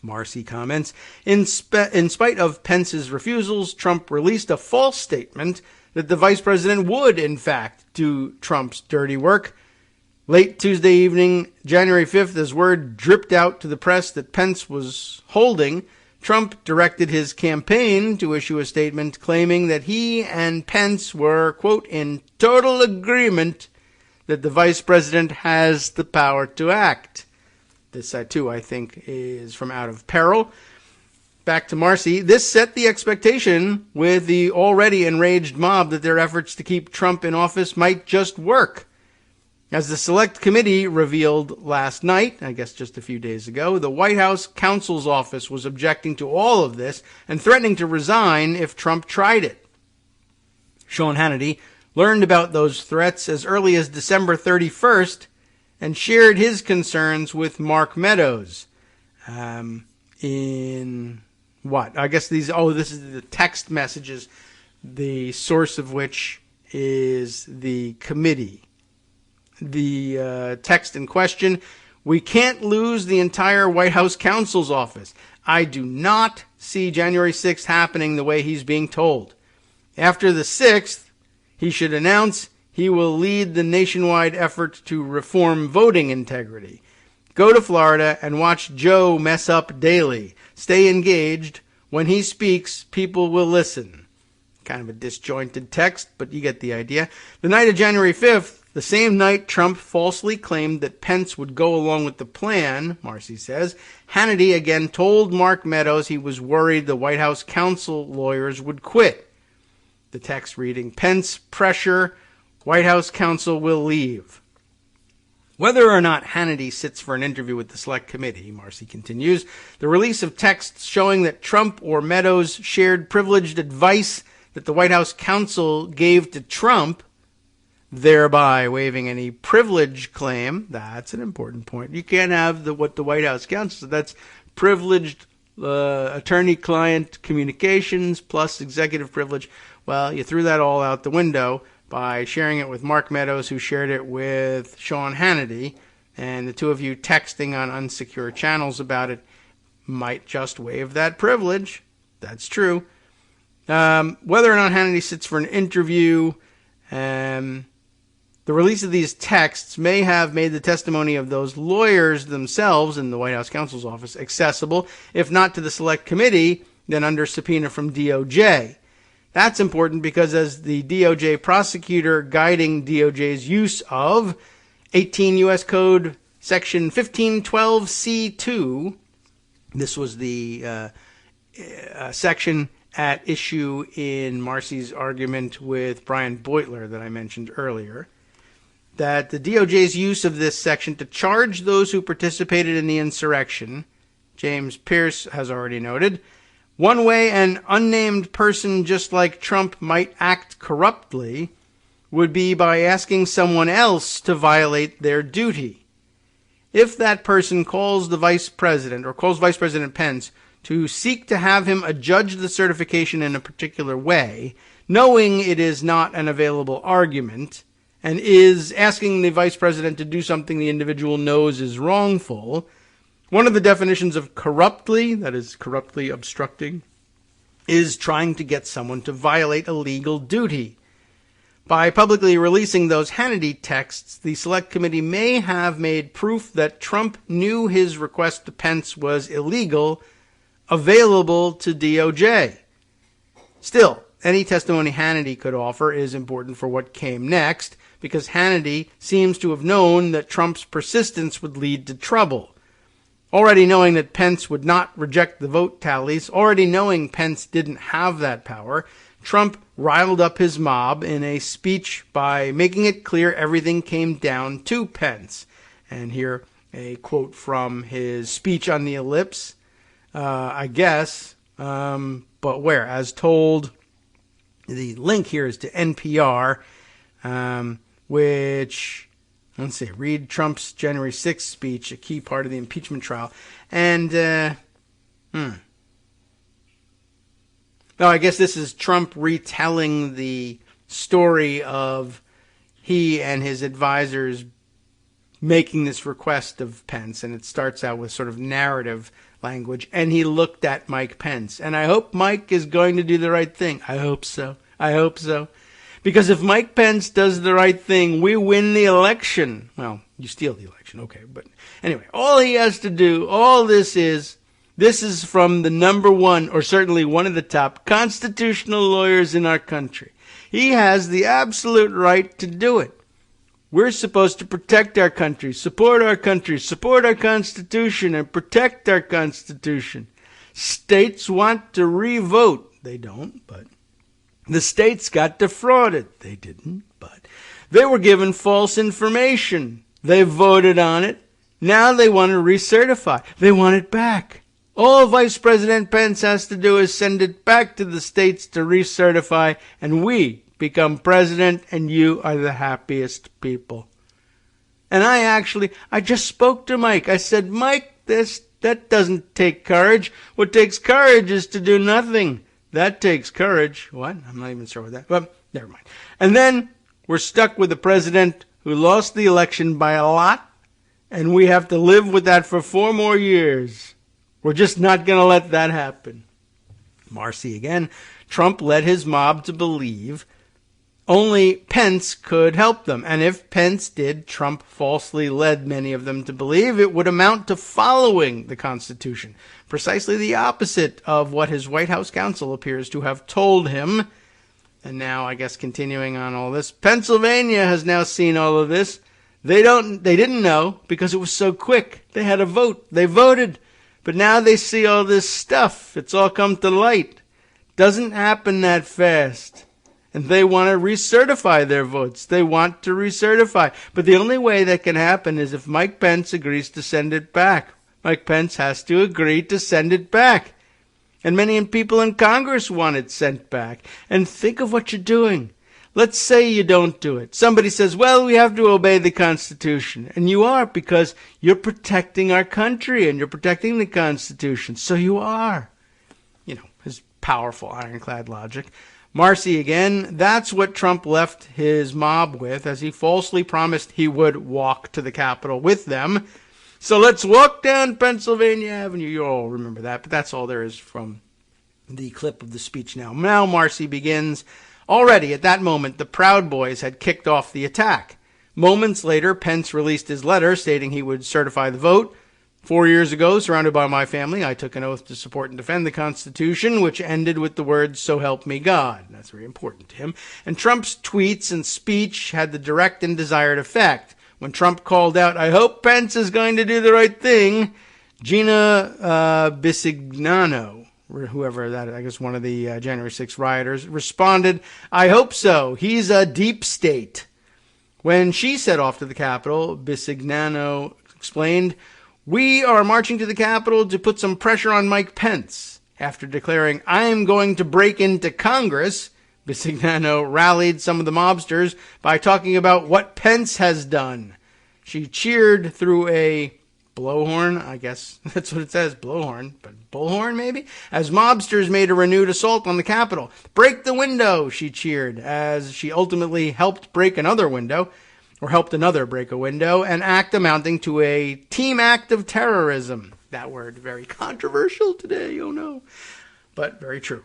S2: Marcy comments, in spite of Pence's refusals, Trump released a false statement that the vice president would, in fact, do Trump's dirty work. Late Tuesday evening, January 5th, as word dripped out to the press that Pence was holding, Trump directed his campaign to issue a statement claiming that he and Pence were, quote, in total agreement that the vice president has the power to act. This, too, I think, is from Out of Peril. Back to Marcy. This set the expectation with the already enraged mob that their efforts to keep Trump in office might just work. As the Select Committee revealed last night, I guess just a few days ago, the White House counsel's office was objecting to all of this and threatening to resign if Trump tried it. Sean Hannity learned about those threats as early as December 31st and shared his concerns with Mark Meadows. In what? I guess this is the text messages, the source of which is the committee. The text in question: "We can't lose the entire White House counsel's office. I do not see January 6th happening the way he's being told. After the 6th, he should announce he will lead the nationwide effort to reform voting integrity. Go to Florida and watch Joe mess up daily. Stay engaged. When he speaks, people will listen." Kind of a disjointed text, but you get the idea. The night of January 5th, the same night Trump falsely claimed that Pence would go along with the plan, Marcy says, Hannity again told Mark Meadows he was worried the White House counsel lawyers would quit. The text reading: "Pence pressure, White House counsel will leave." Whether or not Hannity sits for an interview with the Select Committee, Marcy continues, the release of texts showing that Trump or Meadows shared privileged advice that the White House counsel gave to Trump, thereby waiving any privilege claim. That's an important point. You can't have what the White House counsel, that's privileged attorney-client communications plus executive privilege. Well, you threw that all out the window by sharing it with Mark Meadows, who shared it with Sean Hannity, and the two of you texting on unsecure channels about it might just waive that privilege. That's true. Whether or not Hannity sits for an interview, the release of these texts may have made the testimony of those lawyers themselves in the White House counsel's office accessible, if not to the Select Committee, then under subpoena from DOJ. That's important because as the DOJ prosecutor guiding DOJ's use of 18 U.S. Code Section 1512C2, this was the section at issue in Marcy's argument with Brian Beutler that I mentioned earlier, that the DOJ's use of this section to charge those who participated in the insurrection, James Pierce has already noted, one way an unnamed person just like Trump might act corruptly would be by asking someone else to violate their duty. If that person calls the vice president or calls Vice President Pence to seek to have him adjudge the certification in a particular way, knowing it is not an available argument, and is asking the vice president to do something the individual knows is wrongful, one of the definitions of corruptly, that is corruptly obstructing, is trying to get someone to violate a legal duty. By publicly releasing those Hannity texts, the Select Committee may have made proof that Trump knew his request to Pence was illegal available to DOJ. Still, any testimony Hannity could offer is important for what came next, because Hannity seems to have known that Trump's persistence would lead to trouble. Already knowing that Pence would not reject the vote tallies, already knowing Pence didn't have that power, Trump riled up his mob in a speech by making it clear everything came down to Pence. And here, a quote from his speech on the ellipse, I guess, but where? As told, the link here is to NPR, which, let's see, read Trump's January 6th speech, a key part of the impeachment trial. And, no, I guess this is Trump retelling the story of he and his advisors making this request of Pence, and it starts out with sort of narrative language, and he looked at Mike Pence. And I hope Mike is going to do the right thing. I hope so. I hope so. Because if Mike Pence does the right thing, we win the election. Well, you steal the election, okay. But anyway, all he has to do, all this is from the number one, or certainly one of the top constitutional lawyers in our country. He has the absolute right to do it. We're supposed to protect our country, support our Constitution, and protect our Constitution. States want to re-vote. They don't, but the states got defrauded. They didn't, but They were given false information. They voted on it. Now they want to recertify. They want it back. All Vice President Pence has to do is send it back to the states to recertify, and we become president, and you are the happiest people. And I just spoke to Mike. I said, Mike, that doesn't take courage. What takes courage is to do nothing. That takes courage. What? I'm not even sure what that, well, never mind. And then we're stuck with a president who lost the election by a lot, and we have to live with that for 4 more years. We're just not going to let that happen. Marcy again. Trump led his mob to believe only Pence could help them. And if Pence did, Trump falsely led many of them to believe it would amount to following the Constitution. Precisely the opposite of what his White House counsel appears to have told him. And now, I guess, continuing on all this, Pennsylvania has now seen all of this. They didn't know because it was so quick. They had a vote. They voted. But now they see all this stuff. It's all come to light. Doesn't happen that fast. And they want to recertify their votes. They want to recertify. But the only way that can happen is if Mike Pence agrees to send it back. Mike Pence has to agree to send it back. And many people in Congress want it sent back. And think of what you're doing. Let's say you don't do it. Somebody says, well, we have to obey the Constitution. And you are, because you're protecting our country and you're protecting the Constitution. So you are. You know, his powerful ironclad logic. Marcy again, that's what Trump left his mob with, as he falsely promised he would walk to the Capitol with them. So let's walk down Pennsylvania Avenue. You all remember that, but that's all there is from the clip of the speech now. Now Marcy begins. Already at that moment, the Proud Boys had kicked off the attack. Moments later, Pence released his letter stating he would certify the vote. 4 years ago, surrounded by my family, I took an oath to support and defend the Constitution, which ended with the words, "So help me God." That's very important to him. And Trump's tweets and speech had the direct and desired effect. When Trump called out, "I hope Pence is going to do the right thing," Gina Bisignano, whoever that, I guess one of the January 6th rioters, responded, "I hope so. He's a deep state." When she set off to the Capitol, Bisignano explained, "We are marching to the Capitol to put some pressure on Mike Pence." After declaring, "I'm going to break into Congress," Bisignano rallied some of the mobsters by talking about what Pence has done. She cheered through a blowhorn, I guess that's what it says, blowhorn, but bullhorn maybe, as mobsters made a renewed assault on the Capitol. "Break the window," she cheered, as she ultimately helped break another window, or helped another break a window, an act amounting to a team act of terrorism. That word very controversial today, oh no, but very true.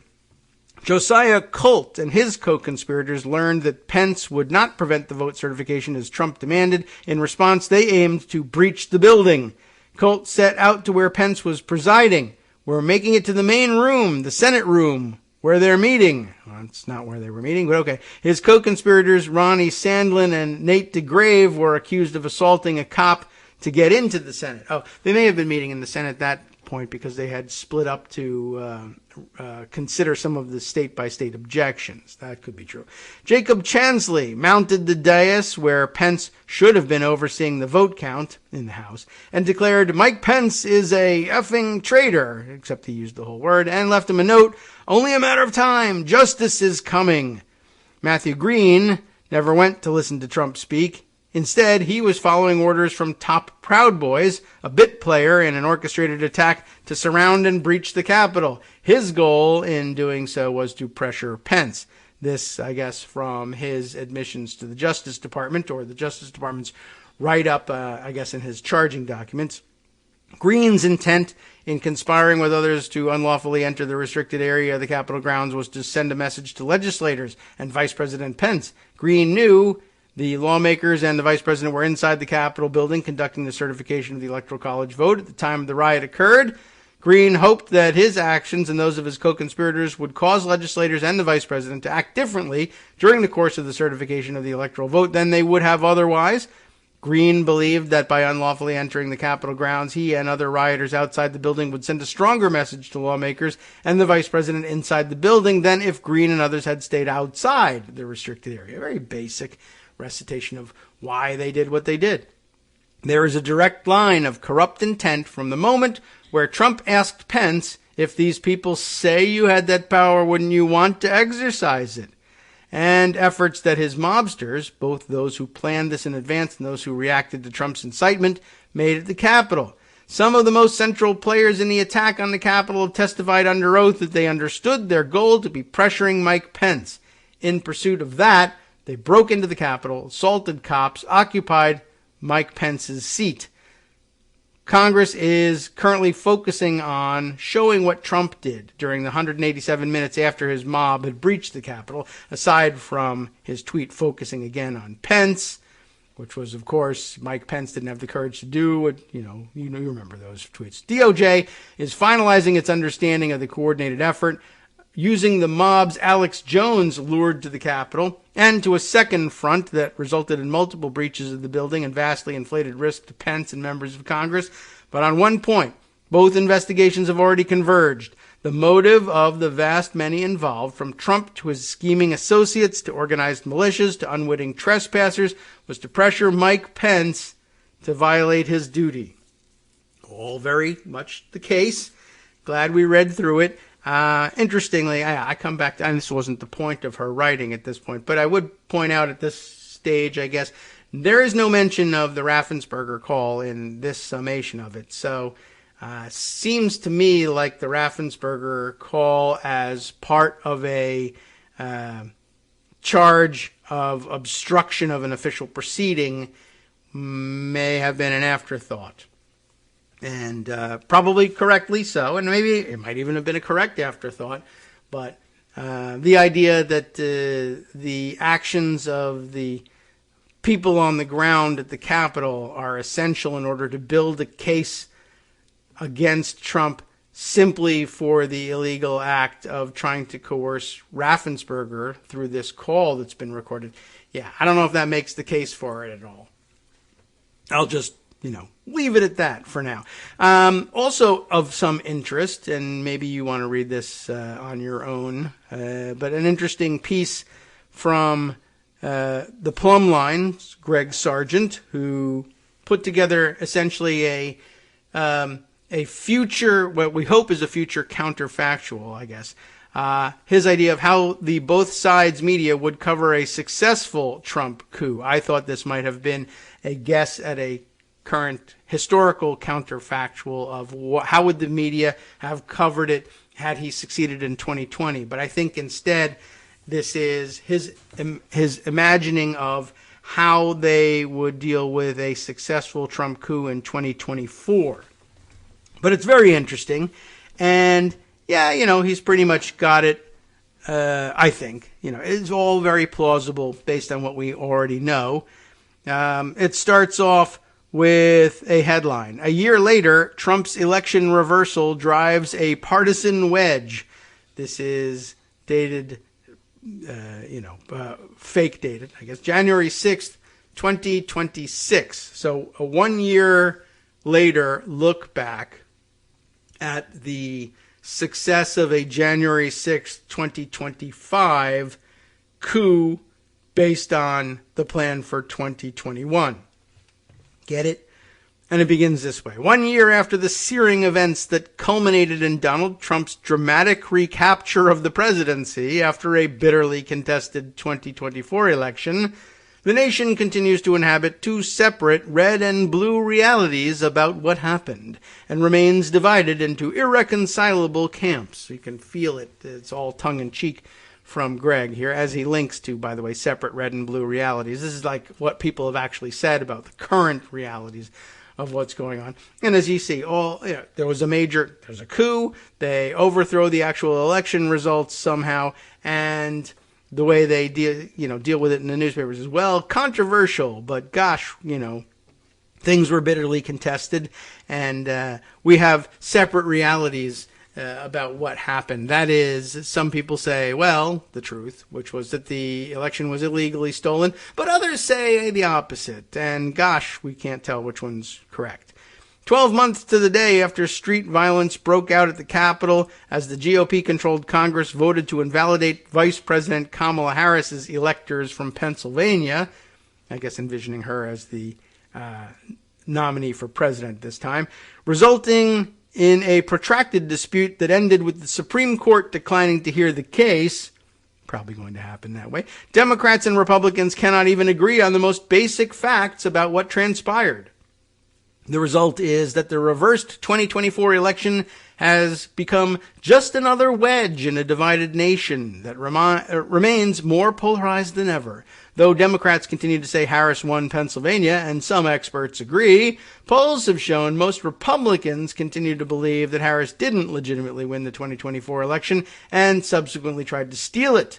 S2: Josiah Colt and his co-conspirators learned that Pence would not prevent the vote certification as Trump demanded. In response, they aimed to breach the building. Colt set out to where Pence was presiding. "We're making it to the main room, the Senate room, where they're meeting." Well, it's not where they were meeting, but okay. His co-conspirators, Ronnie Sandlin and Nate DeGrave, were accused of assaulting a cop to get into the Senate. Oh, they may have been meeting in the Senate at that point because they had split up to consider some of the state-by-state objections. That could be true. Jacob Chansley mounted the dais where Pence should have been overseeing the vote count in the House and declared Mike Pence is a effing traitor, except he used the whole word, and left him a note, "Only a matter of time. Justice is coming." Matthew Green never went to listen to Trump speak. Instead, he was following orders from top Proud Boys, a bit player in an orchestrated attack to surround and breach the Capitol. His goal in doing so was to pressure Pence. This, I guess, from his admissions to the Justice Department, or the Justice Department's write-up, I guess, in his charging documents. Green's intent in conspiring with others to unlawfully enter the restricted area of the Capitol grounds was to send a message to legislators and Vice President Pence. Green knew the lawmakers and the vice president were inside the Capitol building conducting the certification of the Electoral College vote at the time the riot occurred. Green hoped that his actions and those of his co-conspirators would cause legislators and the vice president to act differently during the course of the certification of the electoral vote than they would have otherwise. Green believed that by unlawfully entering the Capitol grounds, he and other rioters outside the building would send a stronger message to lawmakers and the vice president inside the building than if Green and others had stayed outside the restricted area. Very basic recitation of why they did what they did. There is a direct line of corrupt intent from the moment where Trump asked Pence, if these people say you had that power, wouldn't you want to exercise it? And efforts that his mobsters, both those who planned this in advance and those who reacted to Trump's incitement, made at the Capitol. Some of the most central players in the attack on the Capitol have testified under oath that they understood their goal to be pressuring Mike Pence. In pursuit of that, they broke into the Capitol, assaulted cops, occupied Mike Pence's seat. Congress is currently focusing on showing what Trump did during the 187 minutes after his mob had breached the Capitol, aside from his tweet focusing again on Pence, which was, of course, Mike Pence didn't have the courage to do what, you remember those tweets. DOJ is finalizing its understanding of the coordinated effort, using the mob's Alex Jones lured to the Capitol, and to a second front that resulted in multiple breaches of the building and vastly inflated risk to Pence and members of Congress. But on one point, both investigations have already converged. The motive of the vast many involved, from Trump to his scheming associates to organized militias to unwitting trespassers, was to pressure Mike Pence to violate his duty. All very much the case. Glad we read through it. Interestingly, I come back to, and this wasn't the point of her writing at this point, but I would point out at this stage, I guess, there is no mention of the Raffensperger call in this summation of it. So, seems to me like the Raffensperger call as part of a charge of obstruction of an official proceeding may have been an afterthought. And probably correctly so, and maybe it might even have been a correct afterthought, but the idea that the actions of the people on the ground at the Capitol are essential in order to build a case against Trump simply for the illegal act of trying to coerce Raffensperger through this call that's been recorded. Yeah, I don't know if that makes the case for it at all. I'll just leave it at that for now. Also of some interest, and maybe you want to read this on your own, but an interesting piece from the Plumb Line, Greg Sargent, who put together essentially a future, what we hope is a future counterfactual, I guess. His idea of how the both sides media would cover a successful Trump coup. I thought this might have been a guess at a current historical counterfactual of how would the media have covered it had he succeeded in 2020. But I think instead this is his imagining of how they would deal with a successful Trump coup in 2024. But it's very interesting. And yeah, he's pretty much got it. I think, it's all very plausible based on what we already know. It starts off with a headline. A year later, Trump's election reversal drives a partisan wedge. This is dated, fake dated, I guess, January 6th, 2026. So a 1 year later look back at the success of a January 6th, 2025 coup based on the plan for 2021. Get it? And it begins this way. 1 year after the searing events that culminated in Donald Trump's dramatic recapture of the presidency after a bitterly contested 2024 election, the nation continues to inhabit two separate red and blue realities about what happened and remains divided into irreconcilable camps. You can feel it. It's all tongue-in-cheek from Greg here, as he links to, by the way, separate red and blue realities. This is like what people have actually said about the current realities of what's going on. And as you see, there's a coup, they overthrow the actual election results somehow, and the way they deal with it in the newspapers as well, controversial, but gosh, things were bitterly contested, and we have separate realities about what happened. That is, some people say, well, the truth, which was that the election was illegally stolen, but others say the opposite. And gosh, we can't tell which one's correct. 12 months to the day after street violence broke out at the Capitol as the GOP-controlled Congress voted to invalidate Vice President Kamala Harris's electors from Pennsylvania, I guess envisioning her as the nominee for president this time, resulting in a protracted dispute that ended with the Supreme Court declining to hear the case. Probably going to happen that way. Democrats and Republicans cannot even agree on the most basic facts about what transpired. The result is that the reversed 2024 election has become just another wedge in a divided nation that remains more polarized than ever. Though Democrats continue to say Harris won Pennsylvania, and some experts agree, polls have shown most Republicans continue to believe that Harris didn't legitimately win the 2024 election and subsequently tried to steal it.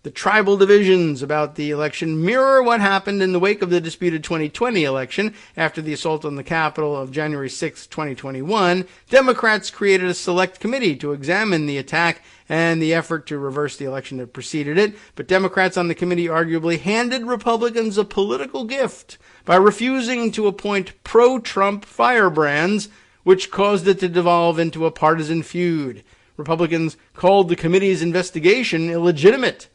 S2: The tribal divisions about the election mirror what happened in the wake of the disputed 2020 election. After the assault on the Capitol of January 6, 2021, Democrats created a select committee to examine the attack and the effort to reverse the election that preceded it. But Democrats on the committee arguably handed Republicans a political gift by refusing to appoint pro-Trump firebrands, which caused it to devolve into a partisan feud. Republicans called the committee's investigation illegitimate.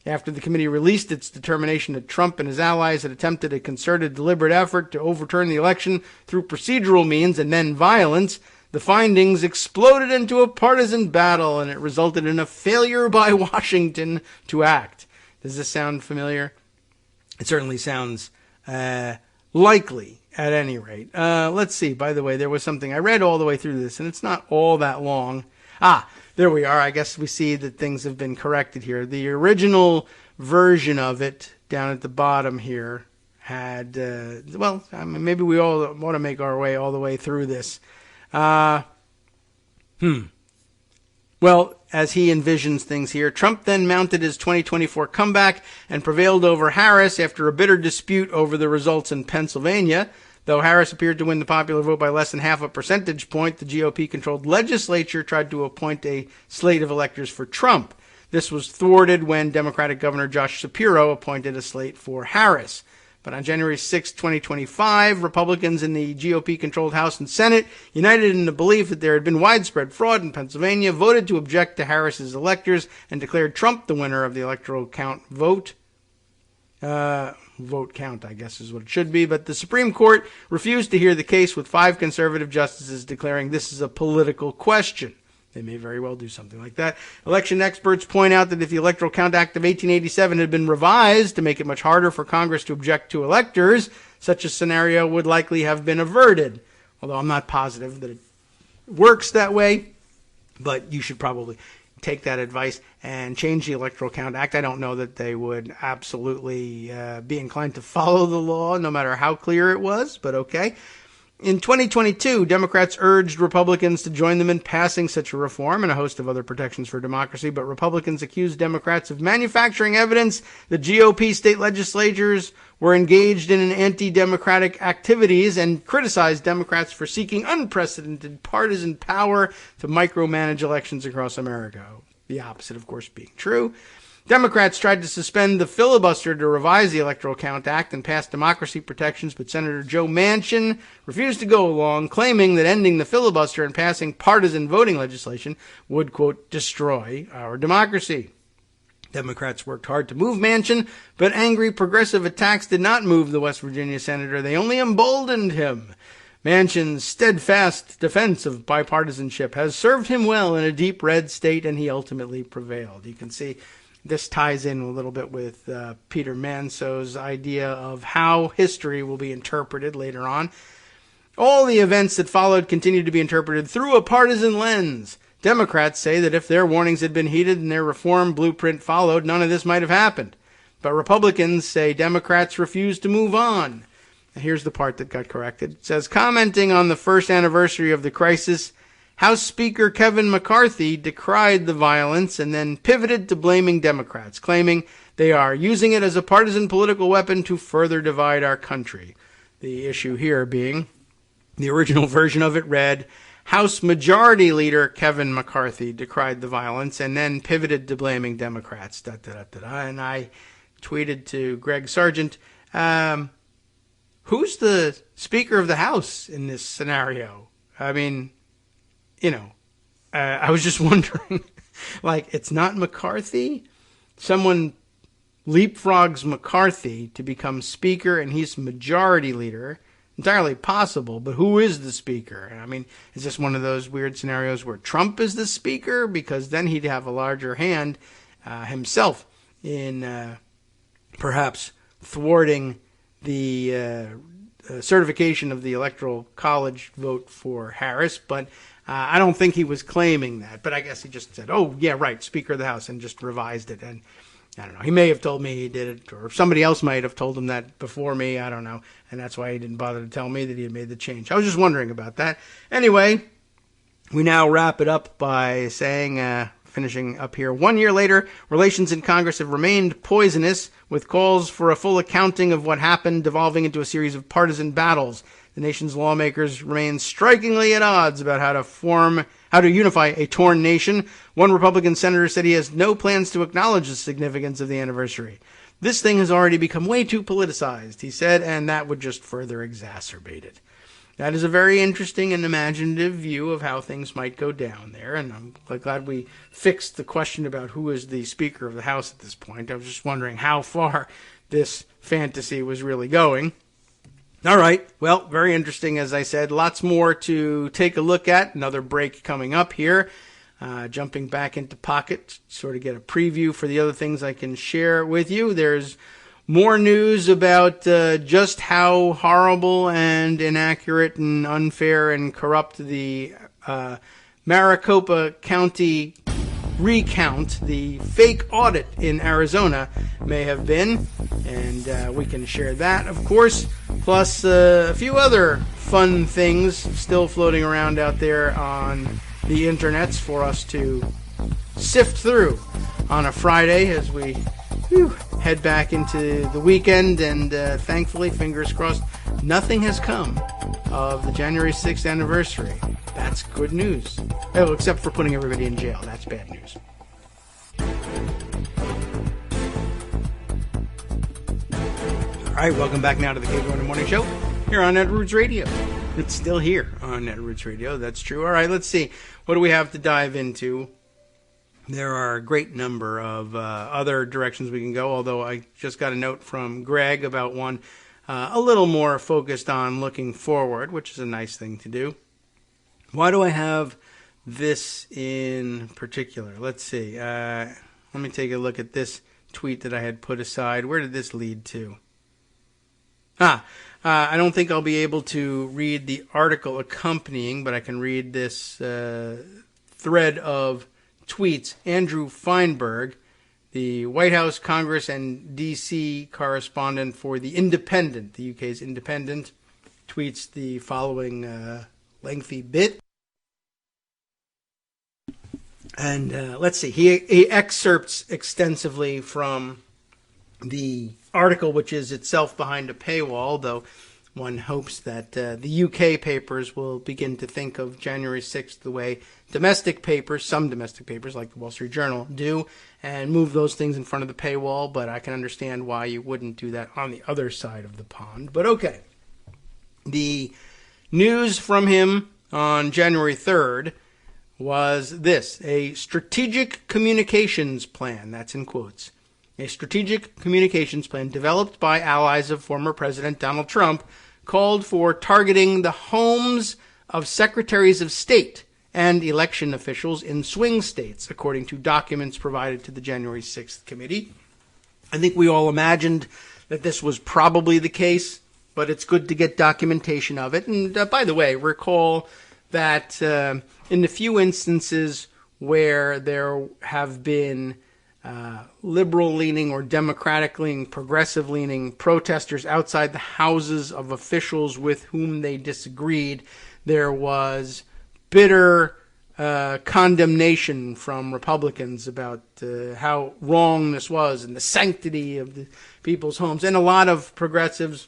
S2: After the committee released its determination that Trump and his allies had attempted a concerted, deliberate effort to overturn the election through procedural means and then violence, the findings exploded into a partisan battle, and it resulted in a failure by Washington to act. Does this sound familiar? It certainly sounds likely, at any rate. Let's see. By the way, there was something I read all the way through this, and it's not all that long. There we are. I guess we see that things have been corrected here. The original version of it down at the bottom here had, maybe we all want to make our way all the way through this. Well, as he envisions things here, Trump then mounted his 2024 comeback and prevailed over Harris after a bitter dispute over the results in Pennsylvania. Though Harris appeared to win the popular vote by less than half a percentage point, the GOP-controlled legislature tried to appoint a slate of electors for Trump. This was thwarted when Democratic Governor Josh Shapiro appointed a slate for Harris. But on January 6, 2025, Republicans in the GOP-controlled House and Senate, united in the belief that there had been widespread fraud in Pennsylvania, voted to object to Harris's electors and declared Trump the winner of the electoral count vote. Vote count, I guess, is what it should be. But the Supreme Court refused to hear the case, with 5 conservative justices declaring this is a political question. They may very well do something like that. Election experts point out that if the Electoral Count Act of 1887 had been revised to make it much harder for Congress to object to electors, such a scenario would likely have been averted. Although I'm not positive that it works that way, but you should probably take that advice and change the Electoral Count Act. I don't know that they would absolutely be inclined to follow the law, no matter how clear it was, but okay. In 2022, Democrats urged Republicans to join them in passing such a reform and a host of other protections for democracy, but Republicans accused Democrats of manufacturing evidence that GOP state legislatures were engaged in anti-democratic activities and criticized Democrats for seeking unprecedented partisan power to micromanage elections across America. The opposite, of course, being true. Democrats tried to suspend the filibuster to revise the Electoral Count Act and pass democracy protections, but Senator Joe Manchin refused to go along, claiming that ending the filibuster and passing partisan voting legislation would, quote, destroy our democracy. Democrats worked hard to move Manchin, but angry progressive attacks did not move the West Virginia senator. They only emboldened him. Manchin's steadfast defense of bipartisanship has served him well in a deep red state, and he ultimately prevailed. You can see this ties in a little bit with Peter Manso's idea of how history will be interpreted later on. All the events that followed continued to be interpreted through a partisan lens. Democrats say that if their warnings had been heeded and their reform blueprint followed, none of this might have happened. But Republicans say Democrats refused to move on. Now, here's the part that got corrected. It says, commenting on the first anniversary of the crisis, House Speaker Kevin McCarthy decried the violence and then pivoted to blaming Democrats, claiming they are using it as a partisan political weapon to further divide our country. The issue here being the original version of it read, House Majority Leader Kevin McCarthy decried the violence and then pivoted to blaming Democrats. And I tweeted to Greg Sargent, who's the Speaker of the House in this scenario? I mean, I was just wondering, like, it's not McCarthy? Someone leapfrogs McCarthy to become Speaker, and he's Majority Leader. Entirely possible, but who is the Speaker? I mean, is this one of those weird scenarios where Trump is the Speaker? Because then he'd have a larger hand himself in perhaps thwarting the certification of the Electoral College vote for Harris, but I don't think he was claiming that. But I guess he just said, oh, yeah, right, Speaker of the House, and just revised it. And I don't know. He may have told me he did it, or somebody else might have told him that before me. I don't know. And that's why he didn't bother to tell me that he had made the change. I was just wondering about that. Anyway, we now wrap it up by saying, finishing up here, 1 year later, relations in Congress have remained poisonous, with calls for a full accounting of what happened devolving into a series of partisan battles. The nation's lawmakers remain strikingly at odds about how to unify a torn nation. One Republican senator said he has no plans to acknowledge the significance of the anniversary. This thing has already become way too politicized, he said, and that would just further exacerbate it. That is a very interesting and imaginative view of how things might go down there, and I'm glad we fixed the question about who is the Speaker of the House at this point. I was just wondering how far this fantasy was really going. All right, well, very interesting, as I said. Lots more to take a look at. Another break coming up here. Jumping back into Pocket, sort of get a preview for the other things I can share with you. There's more news about just how horrible and inaccurate and unfair and corrupt the Maricopa County recount, the fake audit in Arizona, may have been. And we can share that, of course, plus a few other fun things still floating around out there on the internets for us to sift through on a Friday as we head back into the weekend. And thankfully, fingers crossed, nothing has come of the January 6th anniversary. That's good news. Oh, except for putting everybody in jail. That's bad news. All right, welcome back now to the Kagro in the Morning Show here on Netroots Radio. It's still here on Netroots Radio. That's true. All right, let's see. What do we have to dive into? There are a great number of other directions we can go, although I just got a note from Greg about one a little more focused on looking forward, which is a nice thing to do. Why do I have this in particular? Let's see. Let me take a look at this tweet that I had put aside. Where did this lead to? I don't think I'll be able to read the article accompanying, but I can read this thread of tweets. Andrew Feinberg, the White House, Congress, and D.C. correspondent for The Independent, the UK's Independent, tweets the following lengthy bit. And let's see, he excerpts extensively from the article, which is itself behind a paywall, though one hopes that the UK papers will begin to think of January 6th the way domestic papers, some domestic papers like the Wall Street Journal, do, and move those things in front of the paywall. But I can understand why you wouldn't do that on the other side of the pond. But okay. The news from him on January 3rd was this: a strategic communications plan, that's in quotes, a strategic communications plan developed by allies of former President Donald Trump called for targeting the homes of secretaries of state and election officials in swing states, according to documents provided to the January 6th committee. I think we all imagined that this was probably the case, but it's good to get documentation of it. And by the way, recall that in the few instances where there have been liberal-leaning or Democratic-leaning, progressive-leaning protesters outside the houses of officials with whom they disagreed, there was bitter condemnation from Republicans about how wrong this was and the sanctity of the people's homes. And a lot of progressives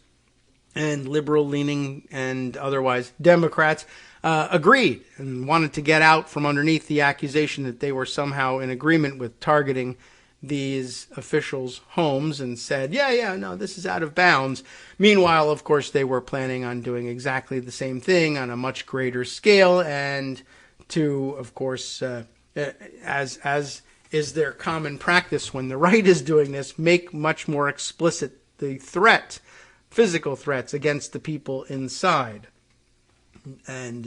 S2: and liberal-leaning and otherwise Democrats agreed and wanted to get out from underneath the accusation that they were somehow in agreement with targeting these officials' homes, and said, no, this is out of bounds. Meanwhile, of course, they were planning on doing exactly the same thing on a much greater scale, and to, of course, as is their common practice when the right is doing this, make much more explicit the threat, physical threats against the people inside. And,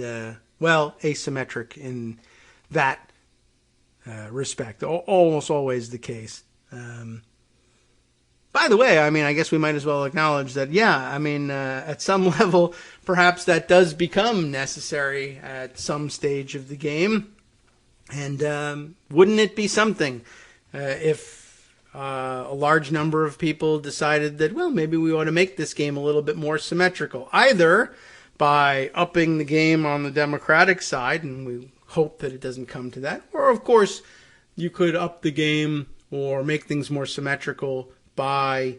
S2: asymmetric in that respect. Almost always the case. By the way, I guess we might as well acknowledge that, at some level, perhaps that does become necessary at some stage of the game. And wouldn't it be something if a large number of people decided that, well, maybe we ought to make this game a little bit more symmetrical, either by upping the game on the Democratic side, and we hope that it doesn't come to that, or, of course, you could up the game or make things more symmetrical by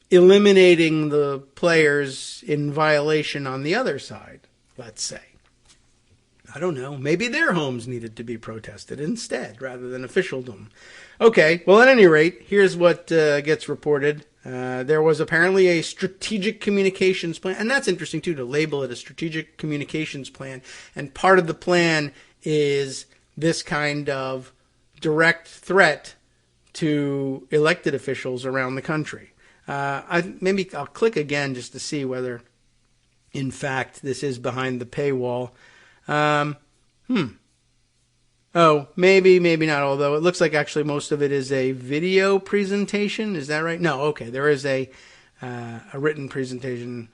S2: eliminating the players in violation on the other side, let's say. I don't know. Maybe their homes needed to be protested instead, rather than officialdom. Okay, well, at any rate, here's what gets reported. There was apparently a strategic communications plan, and that's interesting, too, to label it a strategic communications plan. And part of the plan is this kind of direct threat to elected officials around the country. Maybe I'll click again just to see whether, in fact, this is behind the paywall. Oh, maybe not, although it looks like actually most of it is a video presentation. Is that right? No, okay. There is a written presentation,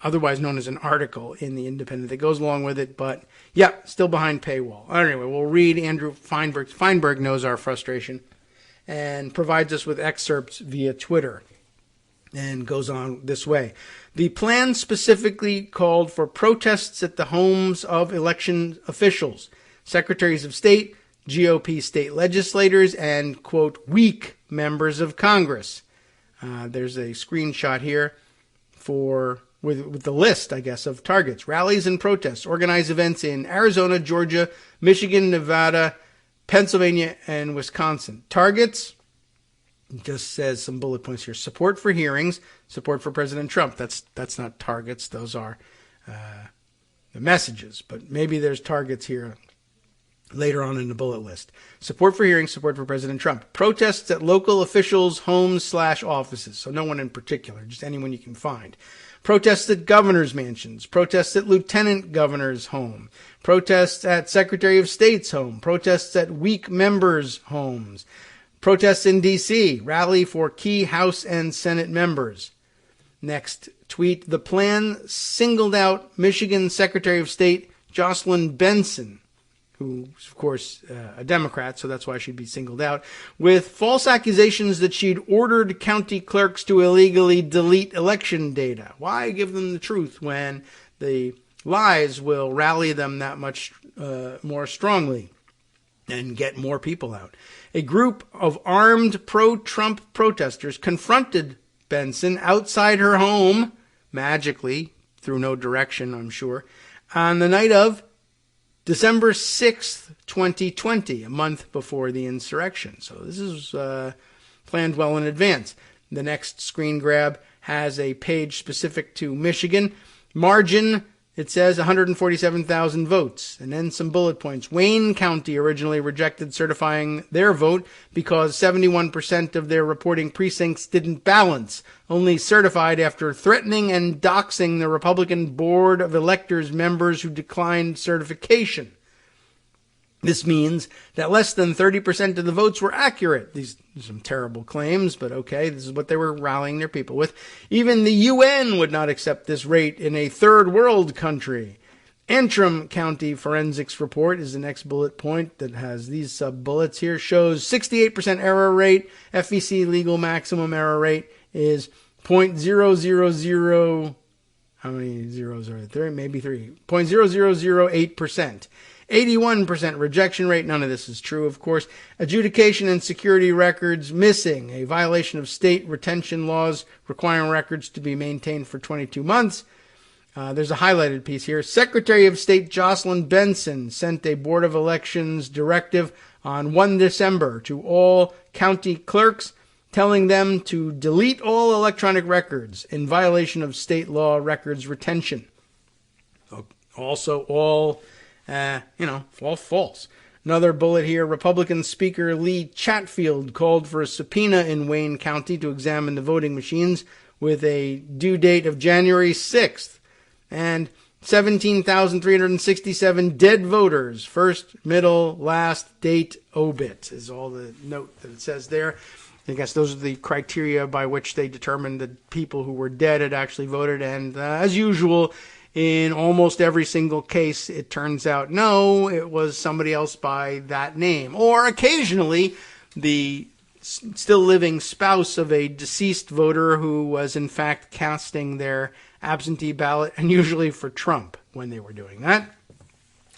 S2: otherwise known as an article in The Independent that goes along with it, but yeah, still behind paywall. Anyway, we'll read Andrew Feinberg. Feinberg knows our frustration and provides us with excerpts via Twitter, and goes on this way. The plan specifically called for protests at the homes of election officials, secretaries of state, GOP state legislators, and, quote, weak members of Congress. There's a screenshot here with the list, I guess, of targets. Rallies and protests, organized events in Arizona, Georgia, Michigan, Nevada, Pennsylvania, and Wisconsin. Targets, just says some bullet points here. Support for hearings, support for President Trump. That's not targets. Those are the messages. But maybe there's targets here later on in the bullet list. Support for hearings, support for President Trump. Protests at local officials' homes/offices. So no one in particular, just anyone you can find. Protests at governor's mansions. Protests at lieutenant governor's home. Protests at Secretary of State's home. Protests at weak members' homes. Protests in D.C. Rally for key House and Senate members. Next tweet. The plan singled out Michigan Secretary of State Jocelyn Benson, who's, of course, a Democrat, so that's why she'd be singled out, with false accusations that she'd ordered county clerks to illegally delete election data. Why give them the truth when the lies will rally them that much more strongly and get more people out? A group of armed pro-Trump protesters confronted Benson outside her home, magically, through no direction, I'm sure, on the night of December 6th, 2020, a month before the insurrection. So this is planned well in advance. The next screen grab has a page specific to Michigan. Margin, it says 147,000 votes. And then some bullet points. Wayne County originally rejected certifying their vote because 71% of their reporting precincts didn't balance, only certified after threatening and doxing the Republican Board of Electors members who declined certification. This means that less than 30% of the votes were accurate. These are some terrible claims, but okay, this is what they were rallying their people with. Even the UN would not accept this rate in a third world country. Antrim County Forensics Report is the next bullet point that has these sub-bullets here. Shows 68% error rate. FEC legal maximum error rate is 0.000... How many zeros are there? Maybe 3. 0.0008%. 81% rejection rate. None of this is true, of course. Adjudication and security records missing. A violation of state retention laws requiring records to be maintained for 22 months. There's a highlighted piece here. Secretary of State Jocelyn Benson sent a Board of Elections directive on 1 December to all county clerks, telling them to delete all electronic records in violation of state law records retention. Also all false. Another bullet here. Republican Speaker Lee Chatfield called for a subpoena in Wayne County to examine the voting machines with a due date of January 6th. And 17,367 dead voters. First, middle, last, date, obit is all the note that it says there. I guess those are the criteria by which they determined that people who were dead had actually voted. And as usual, in almost every single case, it turns out, no, it was somebody else by that name. Or occasionally, the still living spouse of a deceased voter who was in fact casting their absentee ballot, and usually for Trump when they were doing that.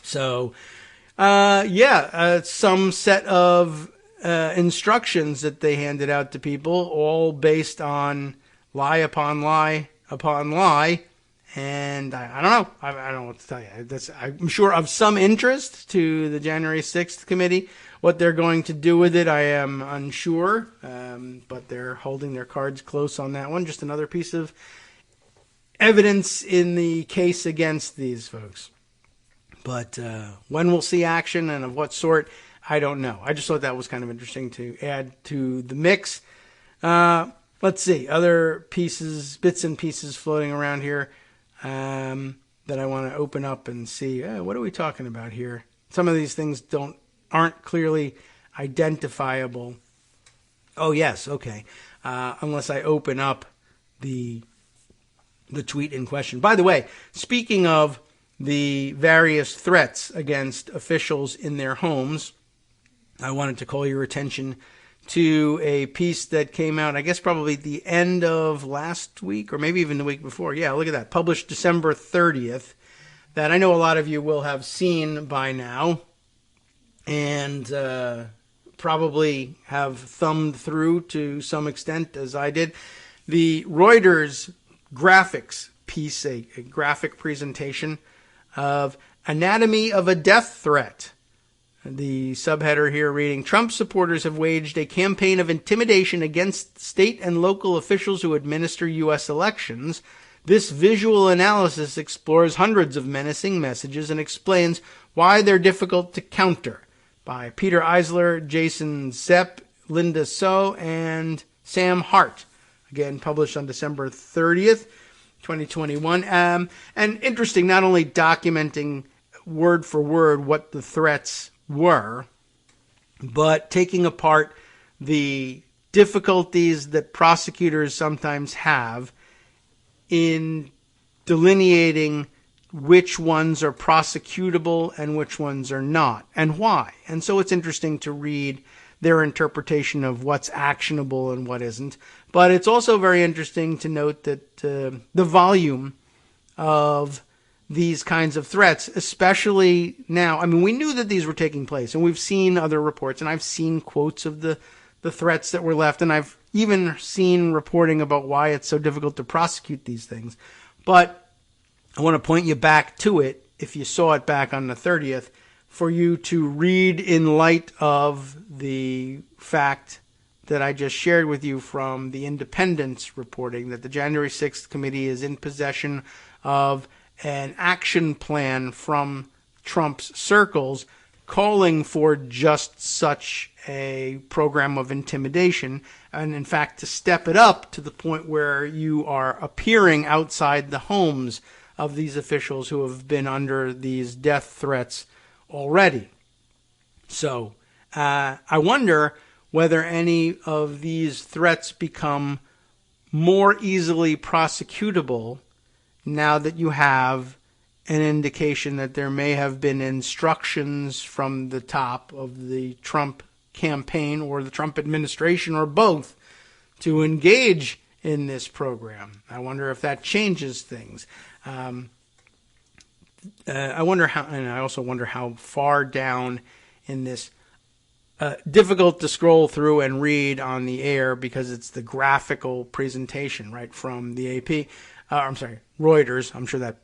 S2: So, some set of instructions that they handed out to people, all based on lie upon lie upon lie. And I don't know. I don't know what to tell you. I'm sure of some interest to the January 6th committee. What they're going to do with it, I am unsure. But they're holding their cards close on that one. Just another piece of evidence in the case against these folks. But when we'll see action and of what sort, I don't know. I just thought that was kind of interesting to add to the mix. Let's see. Other pieces, bits and pieces floating around here that I want to open up and see. What are we talking about here? Some of these things aren't clearly identifiable. Oh, yes. Okay. Unless I open up the tweet in question. By the way, speaking of the various threats against officials in their homes, I wanted to call your attention to a piece that came out, I guess probably the end of last week or maybe even the week before. Yeah, look at that. Published December 30th, that I know a lot of you will have seen by now and probably have thumbed through to some extent as I did. The Reuters graphics piece, a graphic presentation of Anatomy of a Death Threat. The subheader here reading, Trump supporters have waged a campaign of intimidation against state and local officials who administer U.S. elections. This visual analysis explores hundreds of menacing messages and explains why they're difficult to counter. By Peter Eisler, Jason Zepp, Linda So, and Sam Hart. Again, published on December 30th, 2021. And interesting, not only documenting word for word what the threats were, but taking apart the difficulties that prosecutors sometimes have in delineating which ones are prosecutable and which ones are not, and why. And so it's interesting to read their interpretation of what's actionable and what isn't. But it's also very interesting to note that the volume of these kinds of threats, especially now, I mean, we knew that these were taking place, and we've seen other reports, and I've seen quotes of the threats that were left, and I've even seen reporting about why it's so difficult to prosecute these things. But I want to point you back to it, if you saw it back on the 30th, for you to read in light of the fact that I just shared with you from the Independent's reporting that the January 6th committee is in possession of an action plan from Trump's circles calling for just such a program of intimidation, and in fact to step it up to the point where you are appearing outside the homes of these officials who have been under these death threats already. So I wonder whether any of these threats become more easily prosecutable now that you have an indication that there may have been instructions from the top of the Trump campaign or the Trump administration or both to engage in this program. I wonder if that changes things. I wonder how, and I also wonder how far down in this, difficult to scroll through and read on the air because it's the graphical presentation, right, from the AP. Reuters. I'm sure that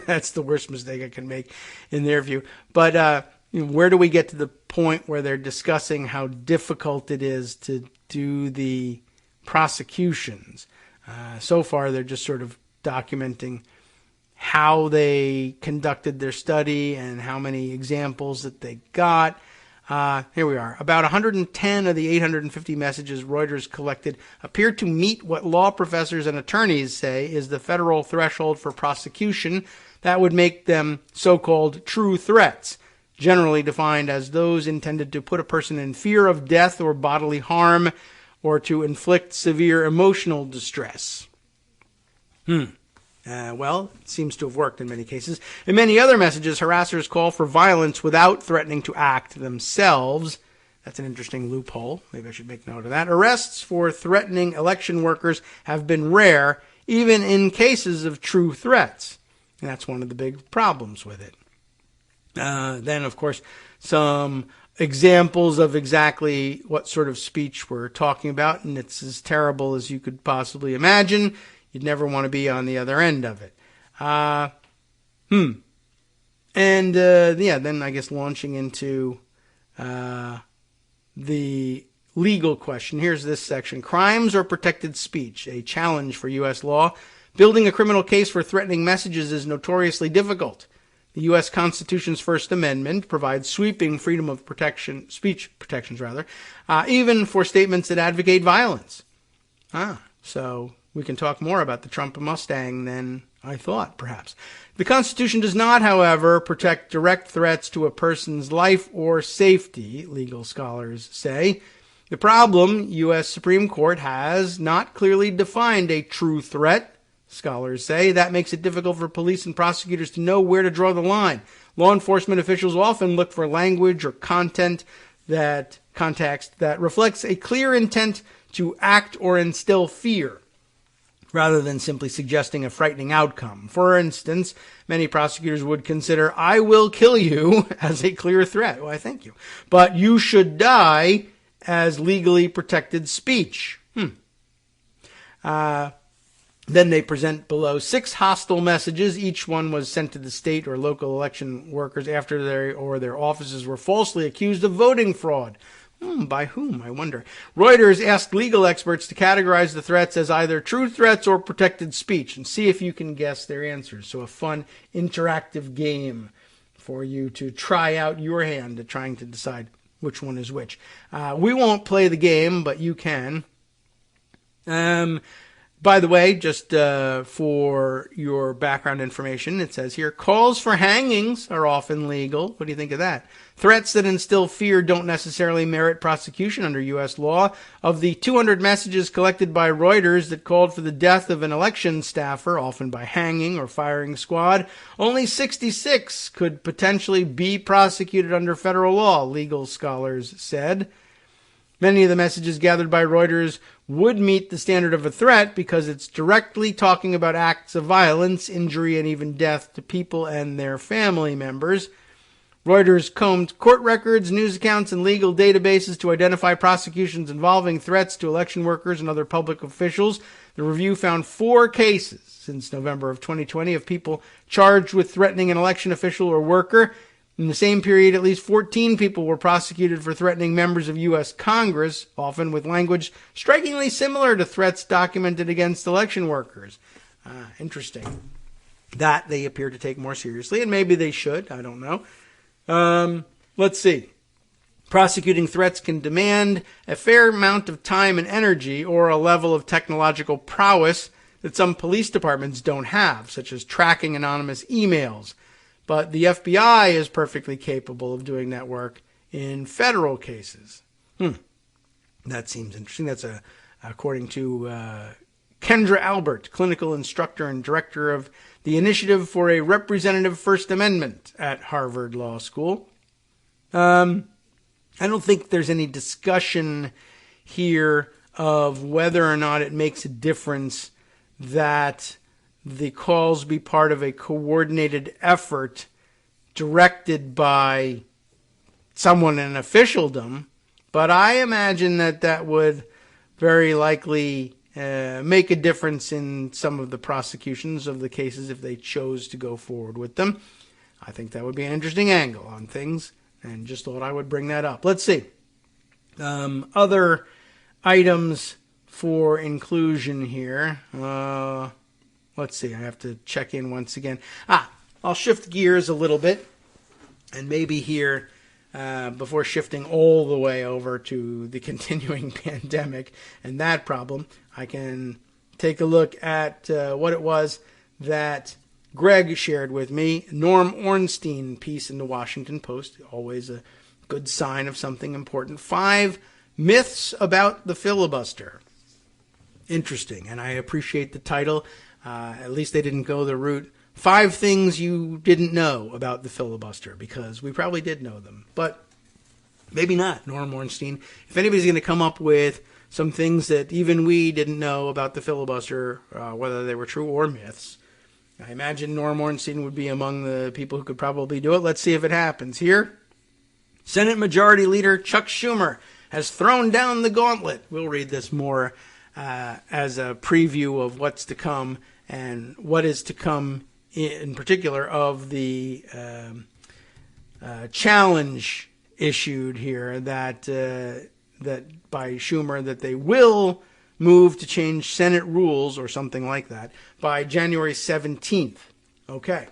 S2: that's the worst mistake I can make in their view. But where do we get to the point where they're discussing how difficult it is to do the prosecutions? So far, they're just sort of documenting how they conducted their study and how many examples that they got. Here we are. About 110 of the 850 messages Reuters collected appear to meet what law professors and attorneys say is the federal threshold for prosecution. That would make them so-called true threats, generally defined as those intended to put a person in fear of death or bodily harm or to inflict severe emotional distress. Well, it seems to have worked in many cases. In many other messages, harassers call for violence without threatening to act themselves. That's an interesting loophole. Maybe I should make note of that. Arrests for threatening election workers have been rare, even in cases of true threats. And that's one of the big problems with it. Then, of course, some examples of exactly what sort of speech we're talking about, and it's as terrible as you could possibly imagine. You'd never want to be on the other end of it. And, then I guess launching into the legal question. Here's this section. Crimes or protected speech, a challenge for U.S. law. Building a criminal case for threatening messages is notoriously difficult. The U.S. Constitution's First Amendment provides sweeping freedom of speech protections, even for statements that advocate violence. So we can talk more about the Trump Mustang than I thought, perhaps. The Constitution does not, however, protect direct threats to a person's life or safety, legal scholars say. The problem, U.S. Supreme Court has not clearly defined a true threat, scholars say. That makes it difficult for police and prosecutors to know where to draw the line. Law enforcement officials often look for language or context that reflects a clear intent to act or instill fear, rather than simply suggesting a frightening outcome. For instance, many prosecutors would consider, "I will kill you," as a clear threat. Why, thank you. But "you should die" as legally protected speech. Then they present below 6 hostile messages. Each one was sent to the state or local election workers after their offices were falsely accused of voting fraud. By whom, I wonder? Reuters asked legal experts to categorize the threats as either true threats or protected speech and see if you can guess their answers. So a fun interactive game for you to try out your hand at trying to decide which one is which. We won't play the game, but you can. By the way, just for your background information, it says here, calls for hangings are often legal. What do you think of that? Threats that instill fear don't necessarily merit prosecution under U.S. law. Of the 200 messages collected by Reuters that called for the death of an election staffer, often by hanging or firing squad, only 66 could potentially be prosecuted under federal law, legal scholars said. Many of the messages gathered by Reuters would meet the standard of a threat because it's directly talking about acts of violence, injury, and even death to people and their family members. Reuters combed court records, news accounts, and legal databases to identify prosecutions involving threats to election workers and other public officials. The review found 4 cases since November of 2020 of people charged with threatening an election official or worker. In the same period, at least 14 people were prosecuted for threatening members of U.S. Congress, often with language strikingly similar to threats documented against election workers. Interesting. That they appear to take more seriously, and maybe they should. I don't know. Let's see. Prosecuting threats can demand a fair amount of time and energy or a level of technological prowess that some police departments don't have, such as tracking anonymous emails. But the FBI is perfectly capable of doing that work in federal cases. That seems interesting. That's according to Kendra Albert, clinical instructor and director of the Initiative for a Representative First Amendment at Harvard Law School. I don't think there's any discussion here of whether or not it makes a difference that the calls be part of a coordinated effort directed by someone in officialdom, but I imagine that would very likely make a difference in some of the prosecutions of the cases if they chose to go forward with them. I think that would be an interesting angle on things, and just thought I would bring that up. Let's see. Other items for inclusion here. let's see, I have to check in once again. I'll shift gears a little bit, and maybe here, before shifting all the way over to the continuing pandemic and that problem, I can take a look at what it was that Greg shared with me. Norm Ornstein piece in the Washington Post, always a good sign of something important. 5 myths about the filibuster. Interesting, and I appreciate the title. At least they didn't go the route 5 things you didn't know about the filibuster, because we probably did know them, but maybe not. Norm Ornstein, if anybody's going to come up with some things that even we didn't know about the filibuster, whether they were true or myths, I imagine Norm Ornstein would be among the people who could probably do it. Let's see if it happens. Here, Senate Majority Leader Chuck Schumer has thrown down the gauntlet. We'll read this more as a preview of what's to come, and what is to come in particular of the challenge issued here that by Schumer, that they will move to change Senate rules or something like that by January 17th. Okay.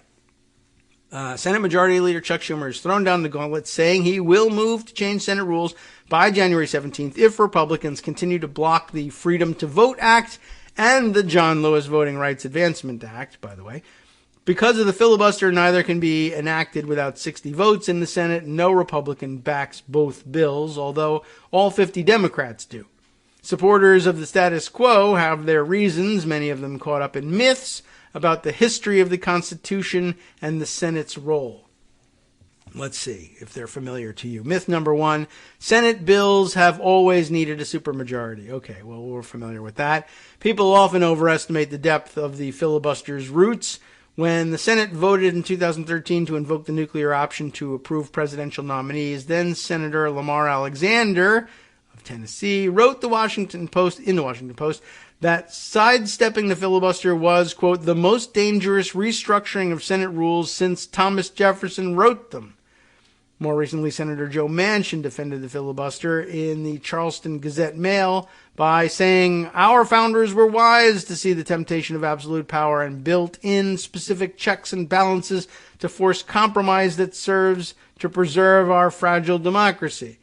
S2: Senate Majority Leader Chuck Schumer has thrown down the gauntlet, saying he will move to change Senate rules by January 17th if Republicans continue to block the Freedom to Vote Act and the John Lewis Voting Rights Advancement Act, by the way. Because of the filibuster, neither can be enacted without 60 votes in the Senate. No Republican backs both bills, although all 50 Democrats do. Supporters of the status quo have their reasons, many of them caught up in myths about the history of the Constitution and the Senate's role. Let's see if they're familiar to you. Myth number 1, Senate bills have always needed a supermajority. Okay, well, we're familiar with that. People often overestimate the depth of the filibuster's roots. When the Senate voted in 2013 to invoke the nuclear option to approve presidential nominees, then Senator Lamar Alexander of Tennessee wrote in the Washington Post, that sidestepping the filibuster was, quote, the most dangerous restructuring of Senate rules since Thomas Jefferson wrote them. More recently, Senator Joe Manchin defended the filibuster in the Charleston Gazette-Mail by saying, our founders were wise to see the temptation of absolute power and built in specific checks and balances to force compromise that serves to preserve our fragile democracy.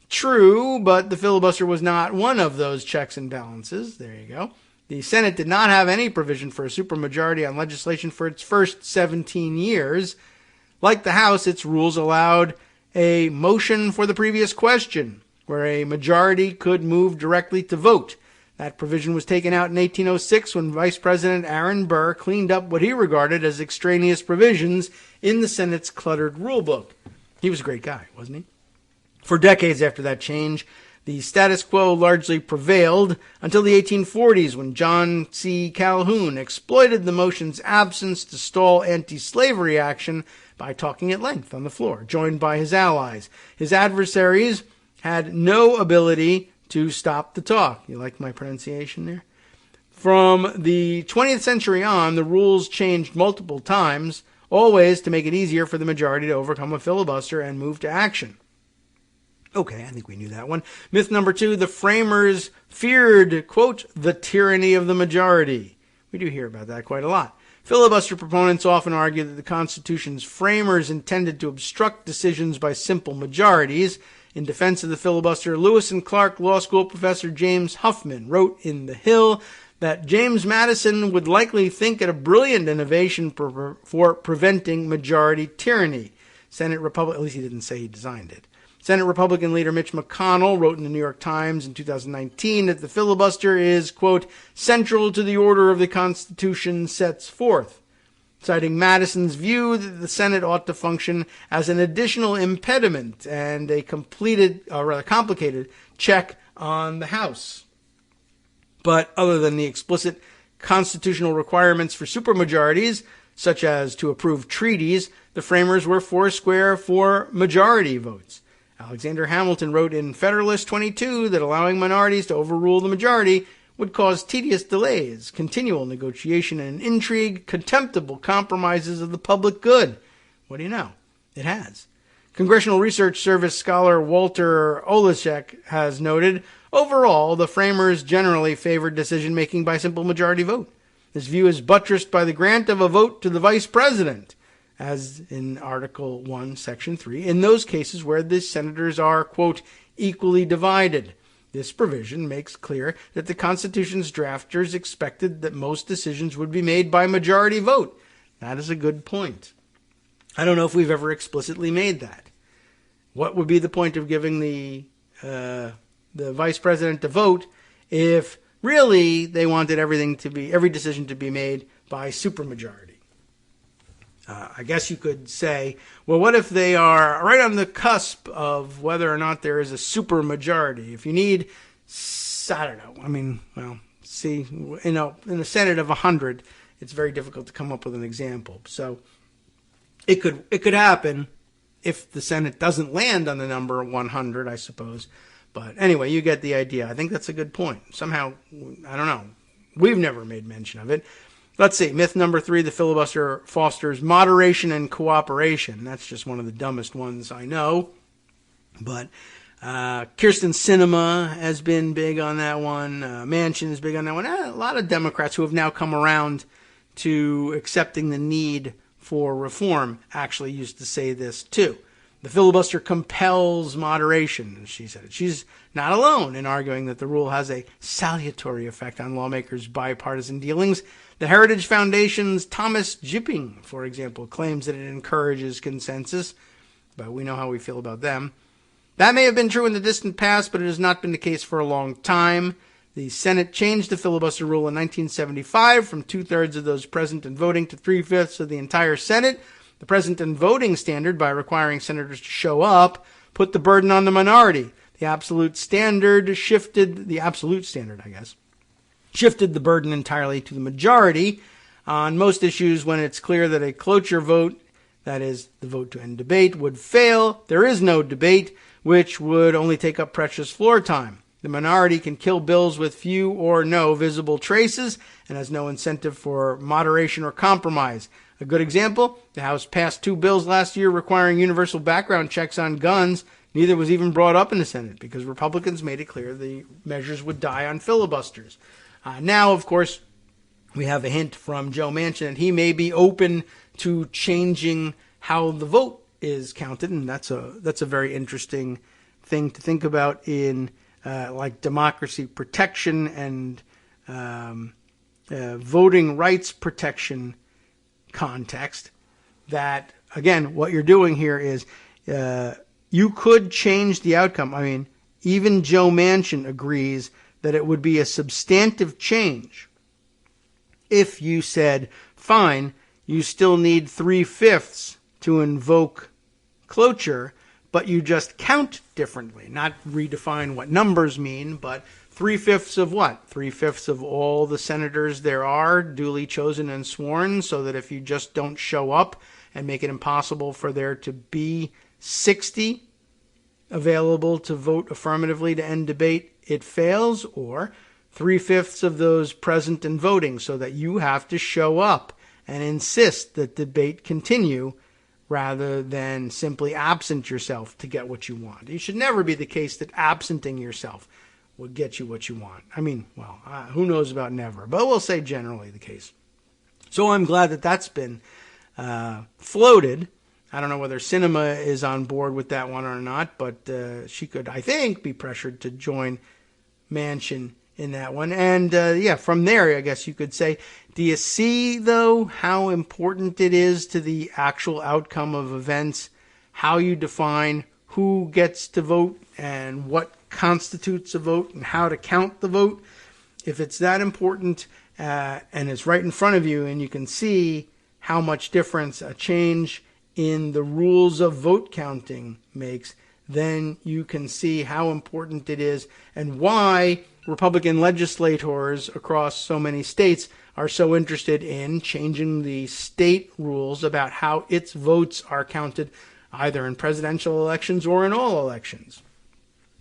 S2: True, but the filibuster was not one of those checks and balances. There you go. The Senate did not have any provision for a supermajority on legislation for its first 17 years. Like the House, its rules allowed a motion for the previous question, where a majority could move directly to vote. That provision was taken out in 1806 when Vice President Aaron Burr cleaned up what he regarded as extraneous provisions in the Senate's cluttered rulebook. He was a great guy, wasn't he? For decades after that change, the status quo largely prevailed until the 1840s, when John C. Calhoun exploited the motion's absence to stall anti-slavery action by talking at length on the floor, joined by his allies. His adversaries had no ability to stop the talk. You like my pronunciation there? From the 20th century on, the rules changed multiple times, always to make it easier for the majority to overcome a filibuster and move to action. Okay, I think we knew that one. Myth number 2, the framers feared, quote, the tyranny of the majority. We do hear about that quite a lot. Filibuster proponents often argue that the Constitution's framers intended to obstruct decisions by simple majorities. In defense of the filibuster, Lewis and Clark Law School professor James Huffman wrote in The Hill that James Madison would likely think it a brilliant innovation for preventing majority tyranny. At least he didn't say he designed it. Senate Republican leader Mitch McConnell wrote in the New York Times in 2019 that the filibuster is, quote, central to the order of the Constitution sets forth, citing Madison's view that the Senate ought to function as an additional impediment and a complicated check on the House. But other than the explicit constitutional requirements for supermajorities, such as to approve treaties, the framers were foursquare for majority votes. Alexander Hamilton wrote in Federalist 22 that allowing minorities to overrule the majority would cause tedious delays, continual negotiation and intrigue, contemptible compromises of the public good. What do you know? It has. Congressional Research Service scholar Walter Oleszek has noted, overall, the framers generally favored decision-making by simple majority vote. This view is buttressed by the grant of a vote to the vice president, as in Article 1, Section 3, in those cases where the senators are, quote, equally divided. This provision makes clear that the Constitution's drafters expected that most decisions would be made by majority vote. That is a good point. I don't know if we've ever explicitly made that. What would be the point of giving the vice president a vote if really they wanted every decision to be made by supermajority? I guess you could say, well, what if they are right on the cusp of whether or not there is a supermajority? If you need, I don't know. I mean, well, see, in a Senate of 100, it's very difficult to come up with an example. So it could happen if the Senate doesn't land on the number 100, I suppose. But anyway, you get the idea. I think that's a good point. Somehow, I don't know. We've never made mention of it. Let's see. Myth number 3, the filibuster fosters moderation and cooperation. That's just one of the dumbest ones I know. But Kirsten Sinema has been big on that one. Manchin is big on that one. A lot of Democrats who have now come around to accepting the need for reform actually used to say this too. The filibuster compels moderation, she said it. She's not alone in arguing that the rule has a salutary effect on lawmakers' bipartisan dealings. The Heritage Foundation's Thomas Jipping, for example, claims that it encourages consensus, but we know how we feel about them. That may have been true in the distant past, but it has not been the case for a long time. The Senate changed the filibuster rule in 1975 from 2/3 of those present and voting to 3/5 of the entire Senate. The present and voting standard, by requiring senators to show up, put the burden on the minority. The absolute standard, shifted the burden entirely to the majority. On most issues, when it's clear that a cloture vote, that is, the vote to end debate, would fail, there is no debate, which would only take up precious floor time. The minority can kill bills with few or no visible traces and has no incentive for moderation or compromise. A good example, the House passed 2 bills last year requiring universal background checks on guns. Neither was even brought up in the Senate because Republicans made it clear the measures would die on filibusters. Now, of course, we have a hint from Joe Manchin that he may be open to changing how the vote is counted, and that's a very interesting thing to think about in like democracy protection and voting rights protection context. That, again, what you're doing here is you could change the outcome. I mean, even Joe Manchin agrees that it would be a substantive change if you said, fine, you still need 3/5 to invoke cloture, but you just count differently. Not redefine what numbers mean, but 3/5 of what? 3/5 of all the senators there are duly chosen and sworn, so that if you just don't show up and make it impossible for there to be 60 available to vote affirmatively to end debate, it fails, or 3/5 of those present and voting, so that you have to show up and insist that debate continue rather than simply absent yourself to get what you want. It should never be the case that absenting yourself will get you what you want. I mean, well, who knows about never, but we'll say generally the case. So I'm glad that that's been floated. I don't know whether Sinema is on board with that one or not, but she could, I think, be pressured to join Manchin in that one. And from there, I guess you could say, do you see, though, how important it is to the actual outcome of events, how you define who gets to vote and what constitutes a vote and how to count the vote? If it's that important and it's right in front of you and you can see how much difference a change in the rules of vote counting makes, then you can see how important it is and why Republican legislators across so many states are so interested in changing the state rules about how its votes are counted, either in presidential elections or in all elections.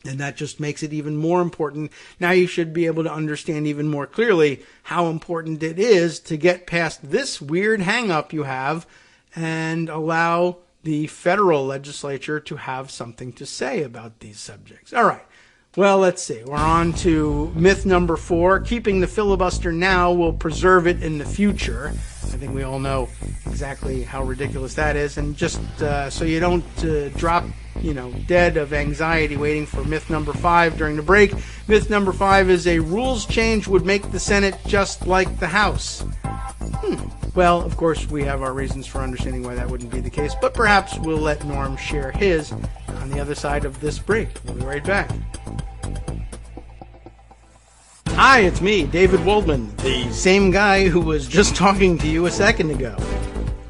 S2: And that just makes it even more important. Now you should be able to understand even more clearly how important it is to get past this weird hang-up you have and allow the federal legislature to have something to say about these subjects. All right, Well, let's see. We're on to myth number 4. Keeping the filibuster now will preserve it in the future. I think we all know exactly how ridiculous that is. And just so you don't drop, dead of anxiety waiting for myth number 5 during the break, myth number 5 is a rules change would make the Senate just like the House. Well, of course, we have our reasons for understanding why that wouldn't be the case, but perhaps we'll let Norm share his on the other side of this break. We'll be right back. Hi, it's me, David Waldman, the same guy who was just talking to you a second ago.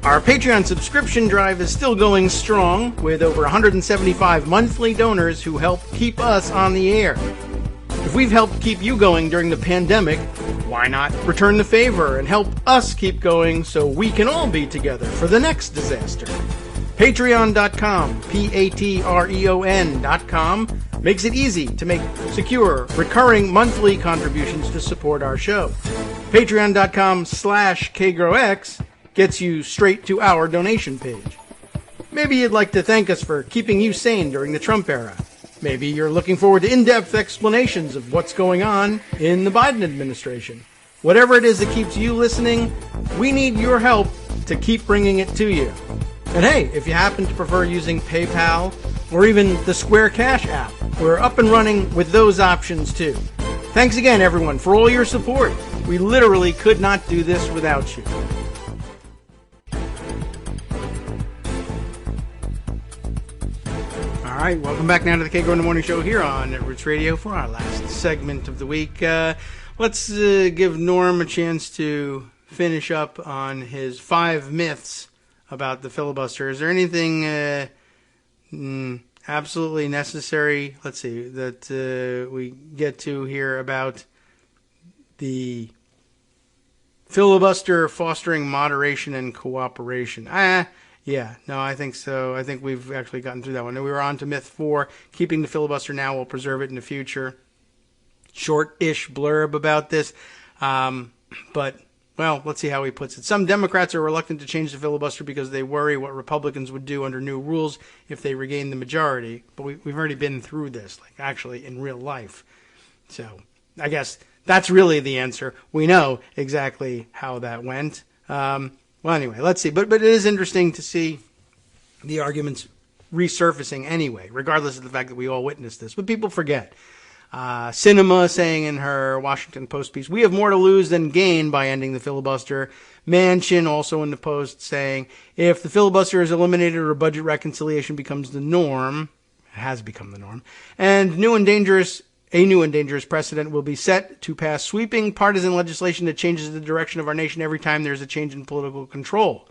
S2: Our Patreon subscription drive is still going strong, with over 175 monthly donors who help keep us on the air. If we've helped keep you going during the pandemic, why not return the favor and help us keep going so we can all be together for the next disaster? Patreon.com, Patreon.com, makes it easy to make secure, recurring monthly contributions to support our show. Patreon.com/KagroX gets you straight to our donation page. Maybe you'd like to thank us for keeping you sane during the Trump era. Maybe you're looking forward to in-depth explanations of what's going on in the Biden administration. Whatever it is that keeps you listening, we need your help to keep bringing it to you. And hey, if you happen to prefer using PayPal or even the Square Cash app, we're up and running with those options too. Thanks again, everyone, for all your support. We literally could not do this without you. All right, welcome back now to the Kagro in the Morning Show here on Roots Radio for our last segment of the week. Let's give Norm a chance to finish up on his 5 myths about the filibuster. Is there anything absolutely necessary, that we get to here about the filibuster fostering moderation and cooperation? Yeah, no, I think so. I think we've actually gotten through that one. We were on to myth 4, keeping the filibuster now will preserve it in the future. Short-ish blurb about this, but, well, let's see how he puts it. Some Democrats are reluctant to change the filibuster because they worry what Republicans would do under new rules if they regain the majority. But we've already been through this, actually in real life. So I guess that's really the answer. We know exactly how that went. Well, anyway, let's see. But it is interesting to see the arguments resurfacing anyway, regardless of the fact that we all witnessed this. But people forget. Sinema saying in her Washington Post piece, we have more to lose than gain by ending the filibuster. Manchin also in the Post saying, if the filibuster is eliminated or budget reconciliation becomes the norm, it has become the norm, and a new and dangerous precedent will be set to pass sweeping partisan legislation that changes the direction of our nation every time there's a change in political control.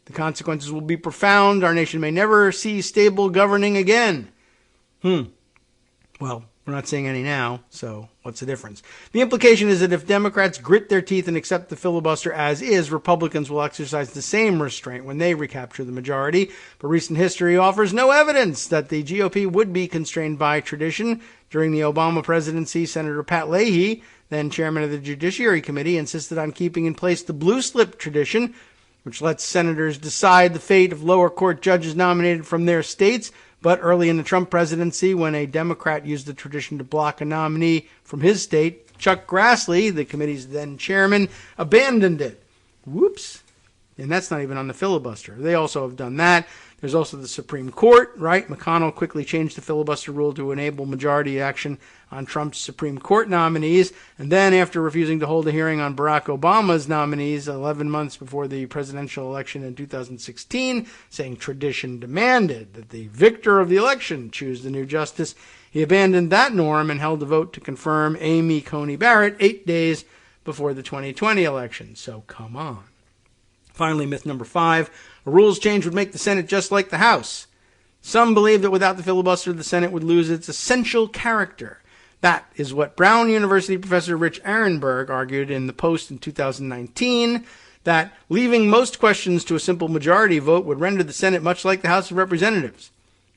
S2: The consequences will be profound. Our nation may never see stable governing again. Well, we're not seeing any now, so what's the difference? The implication is that if Democrats grit their teeth and accept the filibuster as is, Republicans will exercise the same restraint when they recapture the majority. But recent history offers no evidence that the GOP would be constrained by tradition. During the Obama presidency, Senator Pat Leahy, then chairman of the Judiciary Committee, insisted on keeping in place the blue slip tradition, which lets senators decide the fate of lower court judges nominated from their states. But early in the Trump presidency, when a Democrat used the tradition to block a nominee from his state, Chuck Grassley, the committee's then chairman, abandoned it. Whoops. And that's not even on the filibuster. They also have done that. There's also the Supreme Court, right? McConnell quickly changed the filibuster rule to enable majority action on Trump's Supreme Court nominees. And then after refusing to hold a hearing on Barack Obama's nominees 11 months before the presidential election in 2016, saying tradition demanded that the victor of the election choose the new justice, he abandoned that norm and held a vote to confirm Amy Coney Barrett 8 days before the 2020 election. So come on. Finally, myth number 5, a rules change would make the Senate just like the House. Some believe that without the filibuster, the Senate would lose its essential character. That is what Brown University professor Rich Arenberg argued in the Post in 2019, that leaving most questions to a simple majority vote would render the Senate much like the House of Representatives.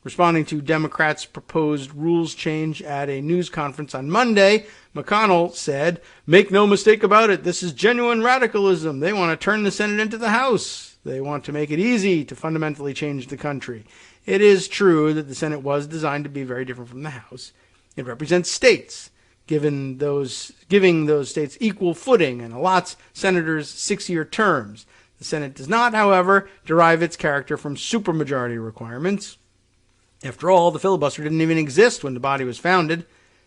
S2: Responding to Democrats' proposed rules change at a news conference on Monday, McConnell said, make no mistake about it, this is genuine radicalism. They want to turn the Senate into the House. They want to make it easy to fundamentally change the country. It is true that the Senate was designed to be very different from the House. It represents states, giving those states equal footing, and allots senators 6-year terms. The Senate does not, however, derive its character from supermajority requirements. After all, the filibuster didn't even exist when the body was founded.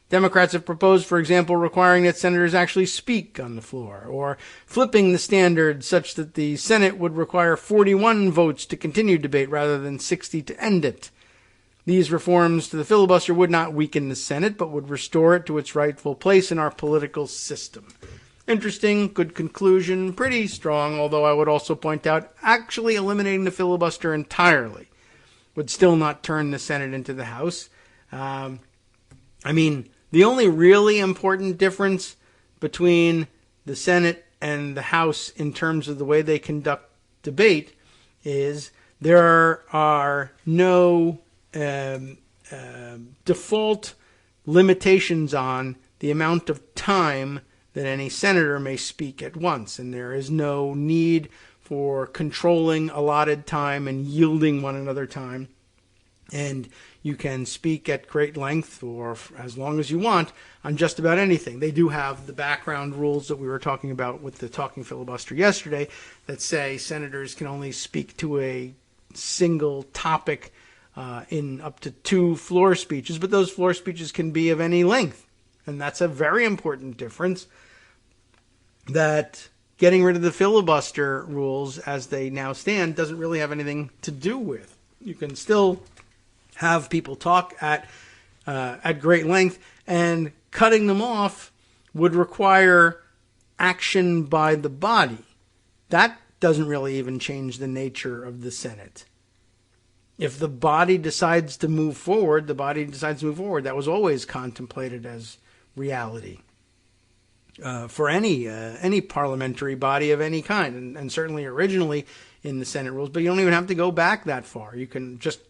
S2: Democrats have proposed, for example, requiring that senators actually speak on the floor, or flipping the standard such that the Senate would require 41 votes to continue debate rather than 60 to end it. These reforms to the filibuster would not weaken the Senate, but would restore it to its rightful place in our political system. Interesting, good conclusion, pretty strong, although I would also point out actually eliminating the filibuster entirely would still not turn the Senate into the House. The only really important difference between the Senate and the House in terms of the way they conduct debate is there are no default limitations on the amount of time that any senator may speak at once, and there is no need for controlling allotted time and yielding one another time. And you can speak at great length or as long as you want on just about anything. They do have the background rules that we were talking about with the talking filibuster yesterday that say senators can only speak to a single topic in up to 2 floor speeches, but those floor speeches can be of any length. And that's a very important difference that getting rid of the filibuster rules as they now stand doesn't really have anything to do with. You can still have people talk at great length, and cutting them off would require action by the body. That doesn't really even change the nature of the Senate. If the body decides to move forward, the body decides to move forward. That was always contemplated as reality for any parliamentary body of any kind, and certainly originally in the Senate rules. But you don't even have to go back that far. You can just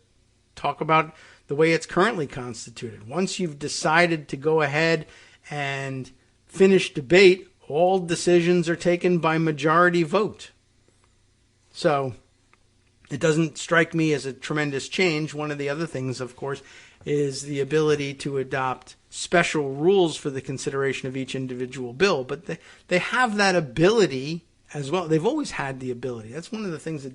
S2: talk about the way it's currently constituted. Once you've decided to go ahead and finish debate, all decisions are taken by majority vote. So it doesn't strike me as a tremendous change. One of the other things, of course, is the ability to adopt special rules for the consideration of each individual bill. But they have that ability as well. They've always had the ability. That's one of the things that,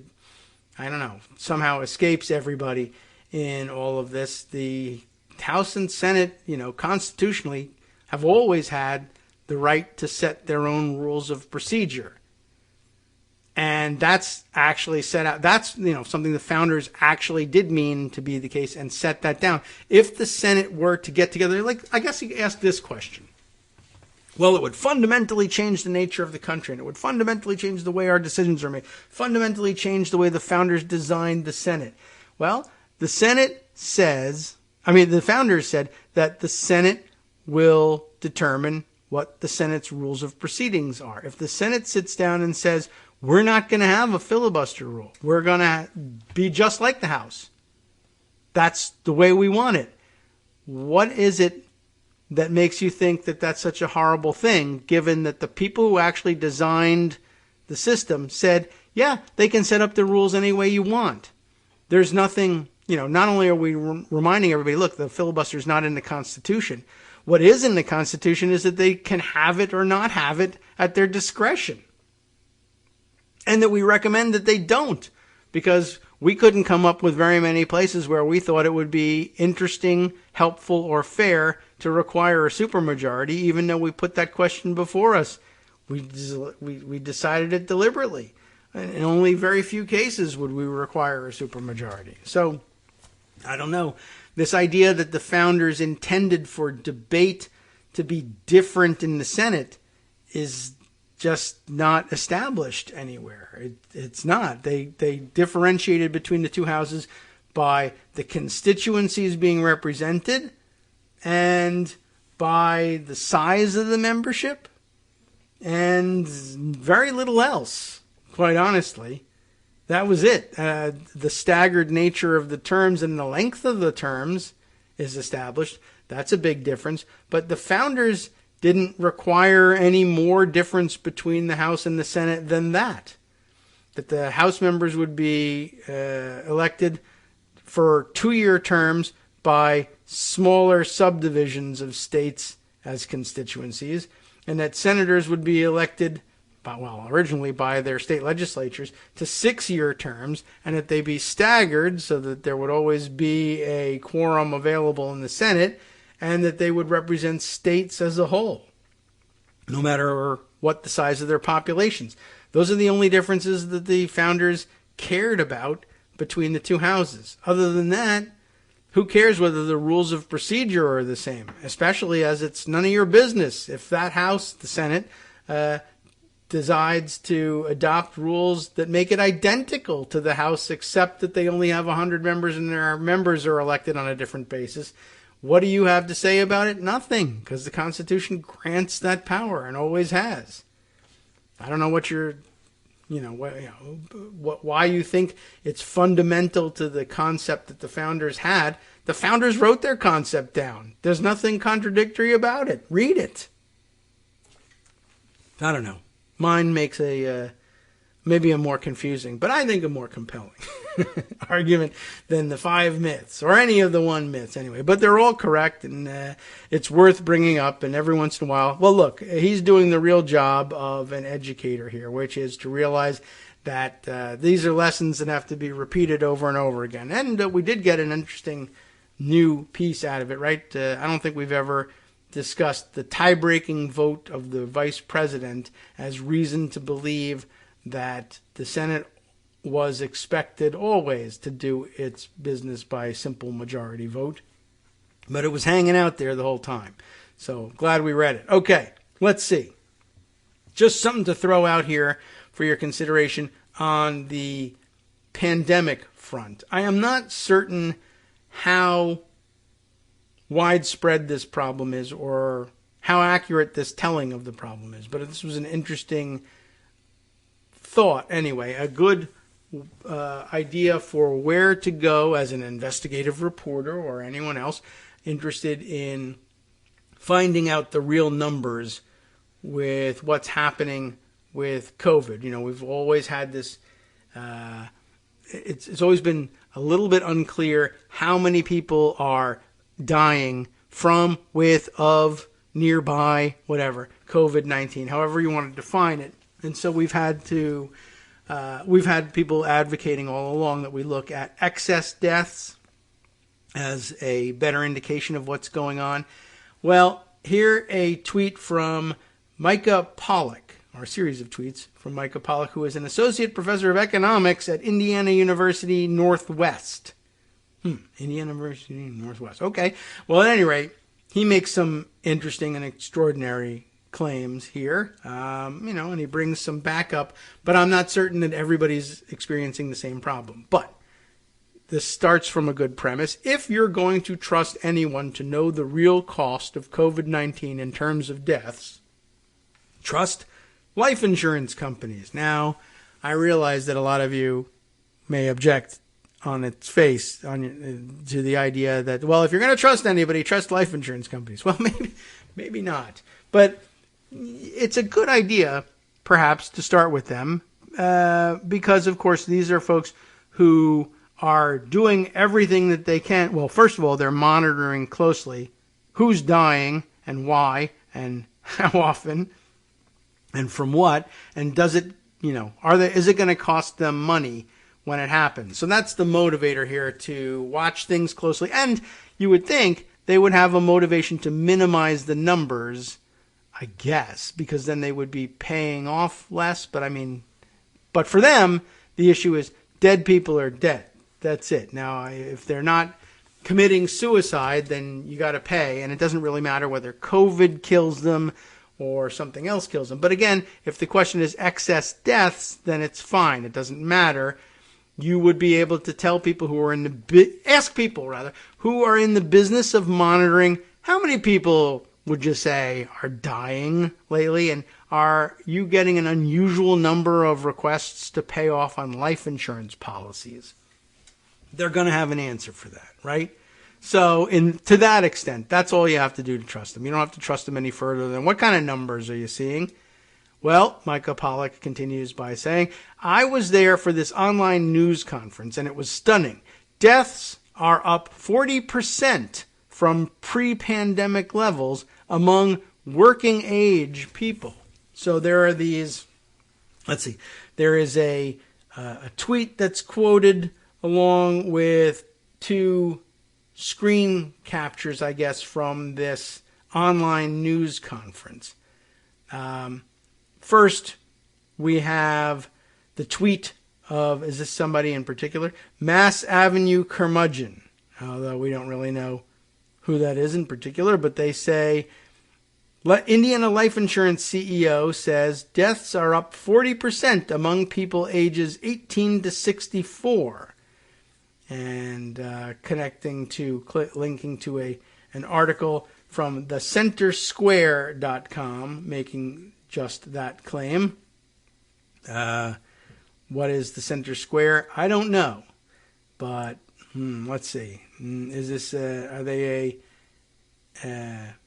S2: somehow escapes everybody in all of this. The House and Senate, constitutionally have always had the right to set their own rules of procedure. And that's actually set out. That's, something the founders actually did mean to be the case and set that down. If the Senate were to get together, I guess you could ask this question. Well, it would fundamentally change the nature of the country, and it would fundamentally change the way our decisions are made, fundamentally change the way the founders designed the Senate. Well, the founders said that the Senate will determine what the Senate's rules of proceedings are. If the Senate sits down and says, we're not going to have a filibuster rule, we're going to be just like the House, that's the way we want it. What is it that makes you think that that's such a horrible thing, given that the people who actually designed the system said, yeah, they can set up the rules any way you want? There's nothing, not only are we reminding everybody, look, the filibuster is not in the Constitution. What is in the Constitution is that they can have it or not have it at their discretion. And that we recommend that they don't, because we couldn't come up with very many places where we thought it would be interesting, helpful, or fair to require a supermajority, even though we put that question before us. We decided it deliberately. In only very few cases would we require a supermajority. So, I don't know. This idea that the founders intended for debate to be different in the Senate is just not established anywhere. It's not. They differentiated between the two houses by the constituencies being represented and by the size of the membership and very little else, quite honestly. That was it. The staggered nature of the terms and the length of the terms is established. That's a big difference. But the founders didn't require any more difference between the House and the Senate than that. That the House members would be elected for 2-year terms by smaller subdivisions of states as constituencies, and that senators would be elected, originally by their state legislatures, to 6-year terms, and that they be staggered so that there would always be a quorum available in the Senate, and that they would represent states as a whole, no matter what the size of their populations. Those are the only differences that the founders cared about between the two houses. Other than that, who cares whether the rules of procedure are the same, especially as it's none of your business if that house, the Senate, decides to adopt rules that make it identical to the House, except that they only have 100 members and their members are elected on a different basis. What do you have to say about it? Nothing, because the Constitution grants that power and always has. I don't know why you think it's fundamental to the concept that the founders had. The founders wrote their concept down. There's nothing contradictory about it. Read it. I don't know. Mine makes maybe a more confusing, but I think a more compelling argument than the 5 myths, or any of the 1 myths anyway. But they're all correct, and it's worth bringing up. And every once in a while, well, look, he's doing the real job of an educator here, which is to realize that these are lessons that have to be repeated over and over again. And we did get an interesting new piece out of it, right? I don't think we've ever discussed the tie-breaking vote of the vice president as reason to believe that the Senate was expected always to do its business by simple majority vote. But it was hanging out there the whole time. So glad we read it. Okay, let's see. Just something to throw out here for your consideration on the pandemic front. I am not certain how widespread this problem is or how accurate this telling of the problem is. But this was an interesting thought anyway, a good idea for where to go as an investigative reporter or anyone else interested in finding out the real numbers with what's happening with COVID. We've always had this, it's always been a little bit unclear how many people are dying from, with, of, nearby, whatever, COVID-19, however you want to define it. And so we've had people advocating all along that we look at excess deaths as a better indication of what's going on. Well, here a tweet from Micah Pollock, or a series of tweets from Micah Pollock, who is an associate professor of economics at Indiana University Northwest. Indiana University Northwest. Okay. Well, at any rate, he makes some interesting and extraordinary claims here, and he brings some backup, but I'm not certain that everybody's experiencing the same problem. But this starts from a good premise. If you're going to trust anyone to know the real cost of COVID-19 in terms of deaths, trust life insurance companies. Now, I realize that a lot of you may object on its face to the idea that, well, if you're going to trust anybody, trust life insurance companies. Well, maybe not. But it's a good idea, perhaps, to start with them because, of course, these are folks who are doing everything that they can. Well, first of all, they're monitoring closely who's dying and why and how often and from what, and does it, is it going to cost them money when it happens? So that's the motivator here, to watch things closely. And you would think they would have a motivation to minimize the numbers, I guess, because then they would be paying off less. But for them, the issue is dead people are dead. That's it. Now, if they're not committing suicide, then you got to pay. And it doesn't really matter whether COVID kills them or something else kills them. But again, if the question is excess deaths, then it's fine. It doesn't matter. You would be able to tell people who are ask people who are in the business of monitoring how many people would you say are dying lately, and are you getting an unusual number of requests to pay off on life insurance policies? They're going to have an answer for that, right? So to that extent, that's all you have to do to trust them. You don't have to trust them any further than what kind of numbers are you seeing? Well, Micah Pollock continues by saying, I was there for this online news conference, and it was stunning. Deaths are up 40% from pre-pandemic levels among working age people. So there are these, let's see, there is a tweet that's quoted along with two screen captures, I guess, from this online news conference. First, we have the tweet of, is this somebody in particular? Mass Avenue Curmudgeon, although we don't really know who that is in particular, but they say, Indiana Life Insurance CEO says deaths are up 40% among people ages 18 to 64. And linking to an article from thecentersquare.com making just that claim. What is the Center Square? I don't know. But let's see. Is this, are they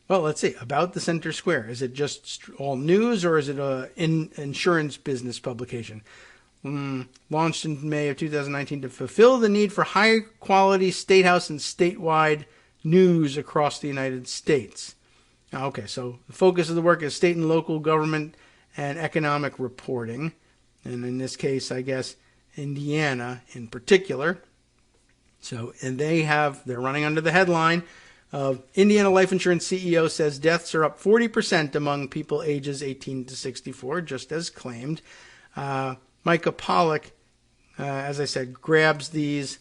S2: well, let's see. About the Center Square. Is it just all news or is it an insurance business publication? Launched in May of 2019 to fulfill the need for high-quality statehouse and statewide news across the United States. Okay, so the focus of the work is state and local government and economic reporting. And in this case, I guess, Indiana in particular. So, and they're running under the headline of Indiana Life Insurance CEO says deaths are up 40% among people ages 18 to 64, just as claimed. Micah Pollock, as I said, grabs these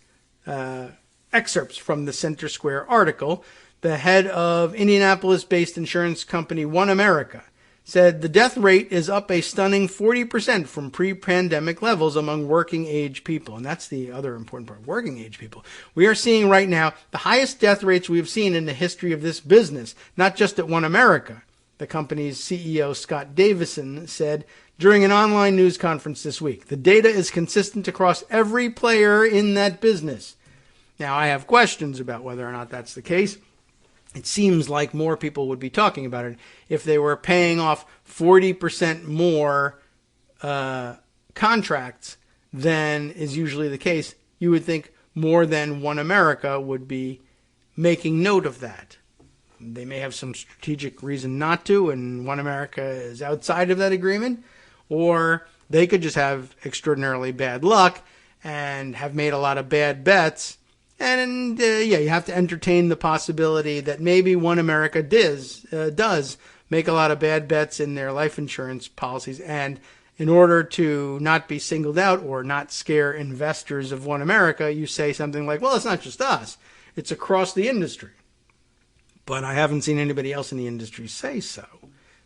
S2: excerpts from the Center Square article. The head of Indianapolis-based insurance company One America said the death rate is up a stunning 40% from pre-pandemic levels among working-age people. And that's the other important part, working-age people. We are seeing right now the highest death rates we have seen in the history of this business, not just at One America. The company's CEO, Scott Davison, said during an online news conference this week, the data is consistent across every player in that business. Now, I have questions about whether or not that's the case. It seems like more people would be talking about it if they were paying off 40% more contracts than is usually the case. You would think more than One America would be making note of that. They may have some strategic reason not to, and One America is outside of that agreement, or they could just have extraordinarily bad luck and have made a lot of bad bets. And you have to entertain the possibility that maybe One America does make a lot of bad bets in their life insurance policies. And in order to not be singled out or not scare investors of One America, you say something like, well, it's not just us. It's across the industry. But I haven't seen anybody else in the industry say so.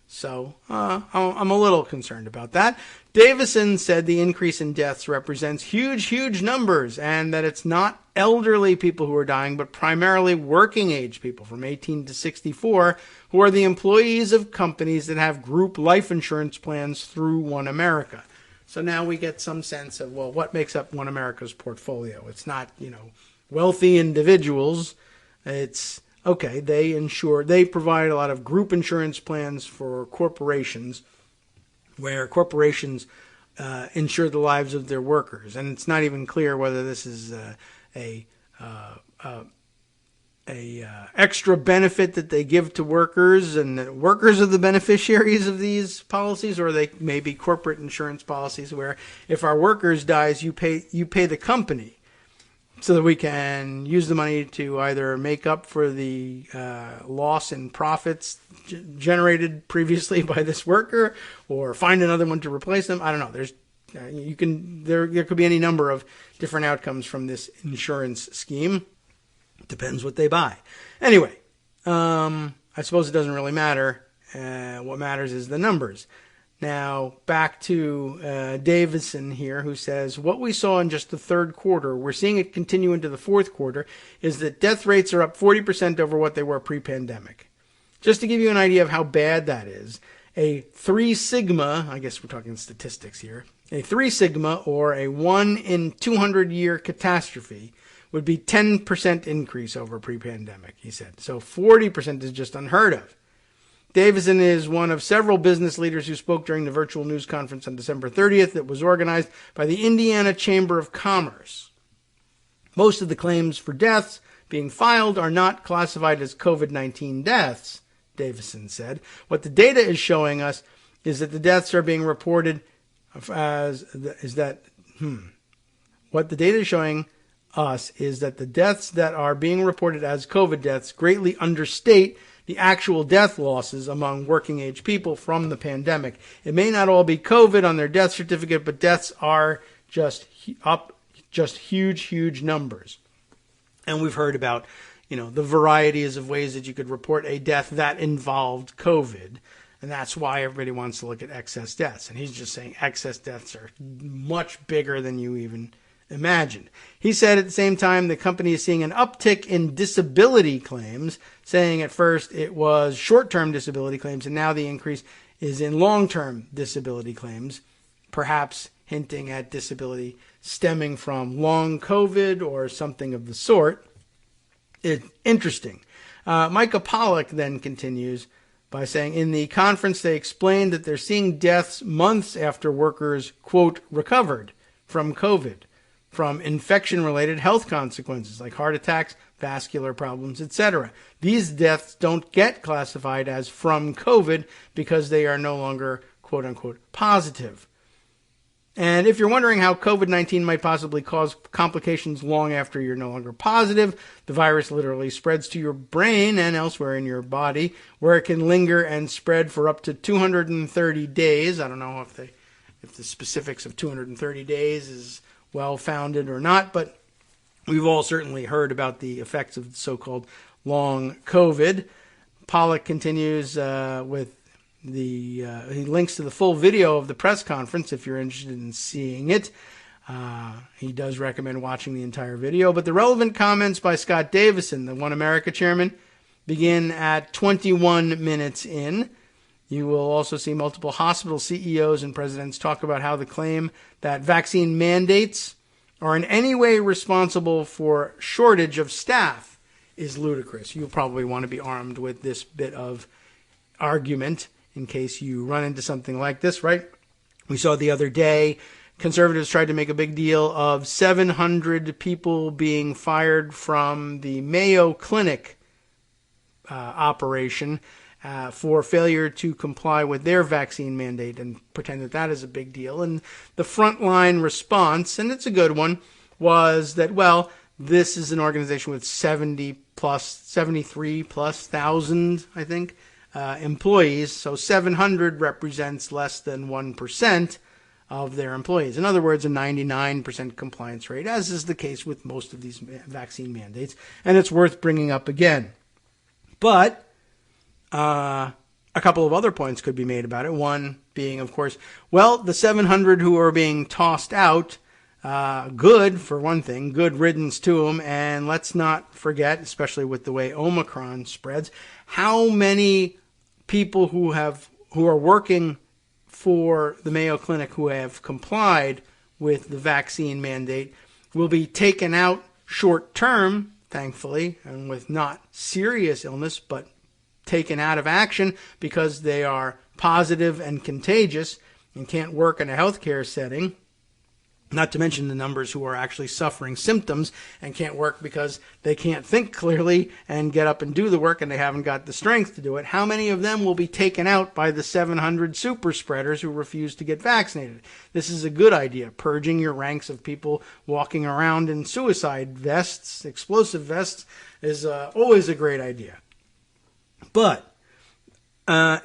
S2: So I'm a little concerned about that. Davison said the increase in deaths represents huge numbers and that it's not elderly people who are dying, but primarily working age people from 18 to 64 who are the employees of companies that have group life insurance plans through One America. So now we get some sense of, well, what makes up One America's portfolio? It's not, wealthy individuals. It's okay, they provide a lot of group insurance plans for corporations where corporations insure the lives of their workers. And it's not even clear whether this is a extra benefit that they give to workers and that workers are the beneficiaries of these policies, or they may be corporate insurance policies where if our workers dies, you pay the company, so that we can use the money to either make up for the loss in profits generated previously by this worker, or find another one to replace them. I don't know. There could be any number of different outcomes from this insurance scheme. Depends what they buy. Anyway, I suppose it doesn't really matter. What matters is the numbers. Now, back to Davison here, who says, what we saw in just the third quarter, we're seeing it continue into the fourth quarter, is that death rates are up 40% over what they were pre-pandemic. Just to give you an idea of how bad that is, a 3 sigma, I guess we're talking statistics here, a 3 sigma or a 1 in 200 year catastrophe would be 10% increase over pre-pandemic, he said. So 40% is just unheard of. Davison is one of several business leaders who spoke during the virtual news conference on December 30th that was organized by the Indiana Chamber of Commerce. Most of the claims for deaths being filed are not classified as COVID-19 deaths, Davison said. What the data is showing us is that the deaths are being reported What the data is showing us is that the deaths that are being reported as COVID deaths greatly understate the actual death losses among working age people from the pandemic. It may not all be COVID on their death certificate, but deaths are just huge numbers. And we've heard about, the varieties of ways that you could report a death that involved COVID. And that's why everybody wants to look at excess deaths. And he's just saying excess deaths are much bigger than you even imagined. He said at the same time the company is seeing an uptick in disability claims, saying at first it was short-term disability claims, and now the increase is in long-term disability claims, perhaps hinting at disability stemming from long COVID or something of the sort. It's interesting. Micah Pollock then continues by saying, in the conference they explained that they're seeing deaths months after workers, quote, recovered from COVID, from infection-related health consequences like heart attacks, vascular problems, etc. These deaths don't get classified as from COVID because they are no longer, quote-unquote, positive. And if you're wondering how COVID-19 might possibly cause complications long after you're no longer positive, the virus literally spreads to your brain and elsewhere in your body, where it can linger and spread for up to 230 days. I don't know if the specifics of 230 days is well-founded or not, but we've all certainly heard about the effects of so-called long COVID. Pollock continues with he links to the full video of the press conference if you're interested in seeing it. He does recommend watching the entire video, but the relevant comments by Scott Davison, the One America chairman, begin at 21 minutes in. You will also see multiple hospital CEOs and presidents talk about how the claim that vaccine mandates are in any way responsible for shortage of staff is ludicrous. You'll probably want to be armed with this bit of argument in case you run into something like this, right? We saw the other day, conservatives tried to make a big deal of 700 people being fired from the Mayo Clinic operation for failure to comply with their vaccine mandate and pretend that that is a big deal. And the frontline response, and it's a good one, was that, well, this is an organization with 73 plus thousand, I think, employees. So 700 represents less than 1% of their employees. In other words, a 99% compliance rate, as is the case with most of these vaccine mandates. And it's worth bringing up again. But a couple of other points could be made about it. One being, of course, well, the 700 who are being tossed out, good, for one thing, good riddance to them. And let's not forget, especially with the way Omicron spreads, how many people who are working for the Mayo Clinic who have complied with the vaccine mandate will be taken out short term, thankfully, and with not serious illness, but taken out of action because they are positive and contagious and can't work in a healthcare setting. Not to mention the numbers who are actually suffering symptoms and can't work because they can't think clearly and get up and do the work and they haven't got the strength to do it. How many of them will be taken out by the 700 super spreaders who refuse to get vaccinated? This is a good idea. Purging your ranks of people walking around in suicide vests, explosive vests, is always a great idea. But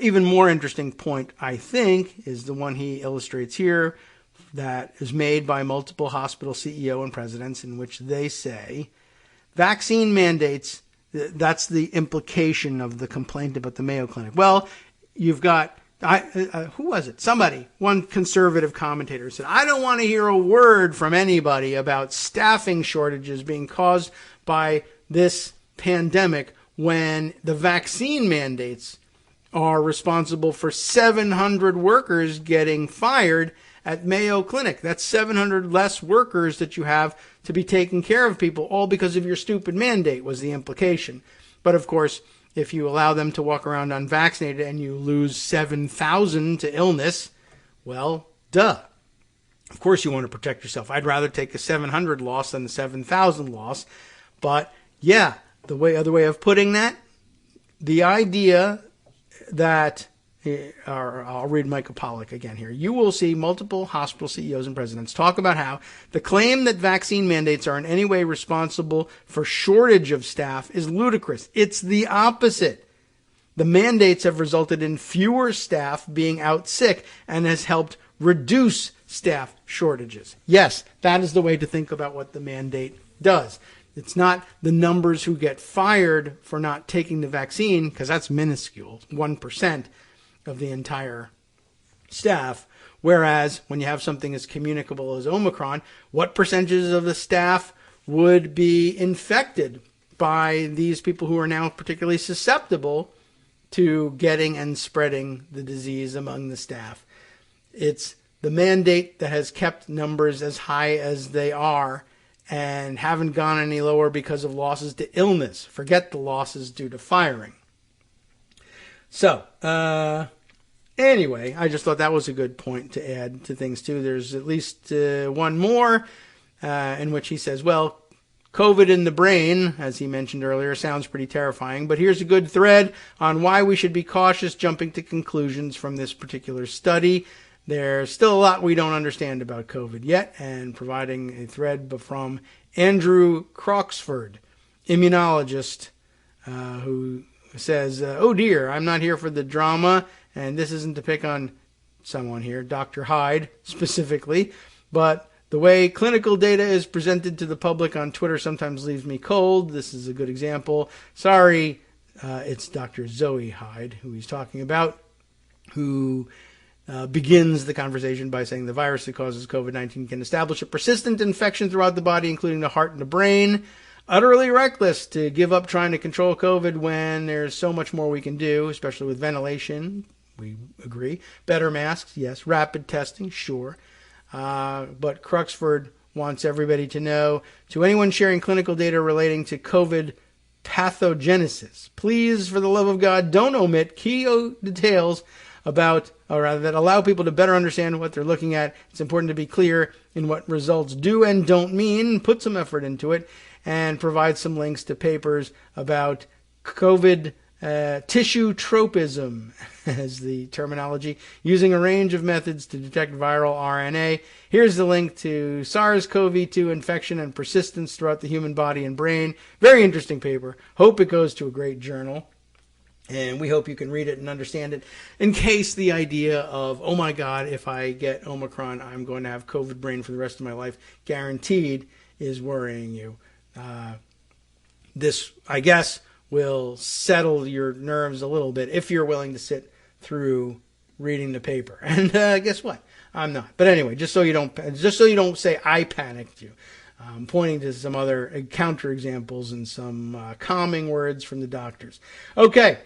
S2: even more interesting point, I think, is the one he illustrates here, that is made by multiple hospital CEO and presidents, in which they say vaccine mandates, that's the implication of the complaint about the Mayo Clinic. Well, you've got, who was it? Somebody, one conservative commentator said, I don't want to hear a word from anybody about staffing shortages being caused by this pandemic when the vaccine mandates are responsible for 700 workers getting fired at Mayo Clinic. That's 700 less workers that you have to be taking care of people, all because of your stupid mandate, was the implication. But of course, if you allow them to walk around unvaccinated and you lose 7,000 to illness, well, duh. Of course you want to protect yourself. I'd rather take a 700 loss than the 7,000 loss, but Yeah, other way of putting that, the idea that, or I'll read Michael Pollack again here. You will see multiple hospital CEOs and presidents talk about how the claim that vaccine mandates are in any way responsible for shortage of staff is ludicrous. It's the opposite. The mandates have resulted in fewer staff being out sick and has helped reduce staff shortages. Yes, that is the way to think about what the mandate does. It's not the numbers who get fired for not taking the vaccine, because that's minuscule, 1% of the entire staff. Whereas when you have something as communicable as Omicron, what percentages of the staff would be infected by these people who are now particularly susceptible to getting and spreading the disease among the staff? It's the mandate that has kept numbers as high as they are and haven't gone any lower because of losses to illness. Forget the losses due to firing. So, anyway, I just thought that was a good point to add to things too. There's at least one more in which he says, well, COVID in the brain, as he mentioned earlier, sounds pretty terrifying, but here's a good thread on why we should be cautious jumping to conclusions from this particular study. There's still a lot we don't understand about COVID yet, and providing a thread from Andrew Croxford, immunologist, who says, oh dear, I'm not here for the drama, and this isn't to pick on someone here, Dr. Hyde specifically, but the way clinical data is presented to the public on Twitter sometimes leaves me cold. This is a good example. Sorry, it's Dr. Zoe Hyde who he's talking about, who begins the conversation by saying the virus that causes COVID-19 can establish a persistent infection throughout the body, including the heart and the brain. Utterly reckless to give up trying to control COVID when there's so much more we can do, especially with ventilation. We agree. Better masks, yes. Rapid testing, sure. But Cruxford wants everybody to know, to anyone sharing clinical data relating to COVID pathogenesis, please, for the love of God, don't omit key details about, or rather, that allow people to better understand what they're looking at. It's important to be clear in what results do and don't mean. Put some effort into it and provide some links to papers about COVID tissue tropism, as the terminology, using a range of methods to detect viral RNA. Here's the link to SARS-CoV-2 infection and persistence throughout the human body and brain. Very interesting paper. Hope it goes to a great journal. And we hope you can read it and understand it in case the idea of, oh my God, if I get Omicron, I'm going to have COVID brain for the rest of my life, guaranteed, is worrying you. This, I guess, will settle your nerves a little bit if you're willing to sit through reading the paper. And guess what? I'm not. But anyway, just so you don't say I panicked you. I'm pointing to some other counterexamples and some calming words from the doctors. Okay,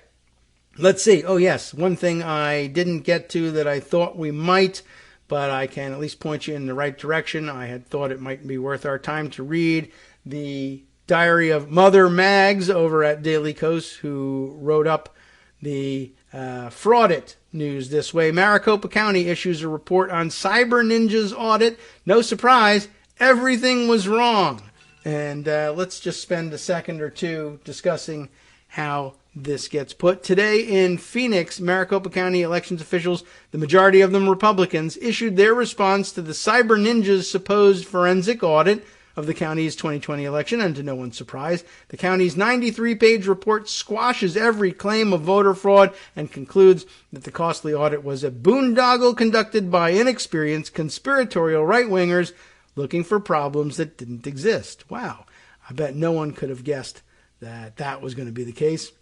S2: let's see. Oh yes, one thing I didn't get to that I thought we might, but I can at least point you in the right direction. I had thought it might be worth our time to read the diary of Mother Mags over at Daily Kos, who wrote up the fraudit news this way. Maricopa County issues a report on Cyber Ninja's audit. No surprise, everything was wrong. And let's just spend a second or two discussing how this gets put. Today in Phoenix, Maricopa County elections officials, the majority of them Republicans, issued their response to the Cyber Ninja's supposed forensic audit of the county's 2020 election, and to no one's surprise, the county's 93-page report squashes every claim of voter fraud and concludes that the costly audit was a boondoggle conducted by inexperienced conspiratorial right-wingers looking for problems that didn't exist. Wow, I bet no one could have guessed that that was going to be the case.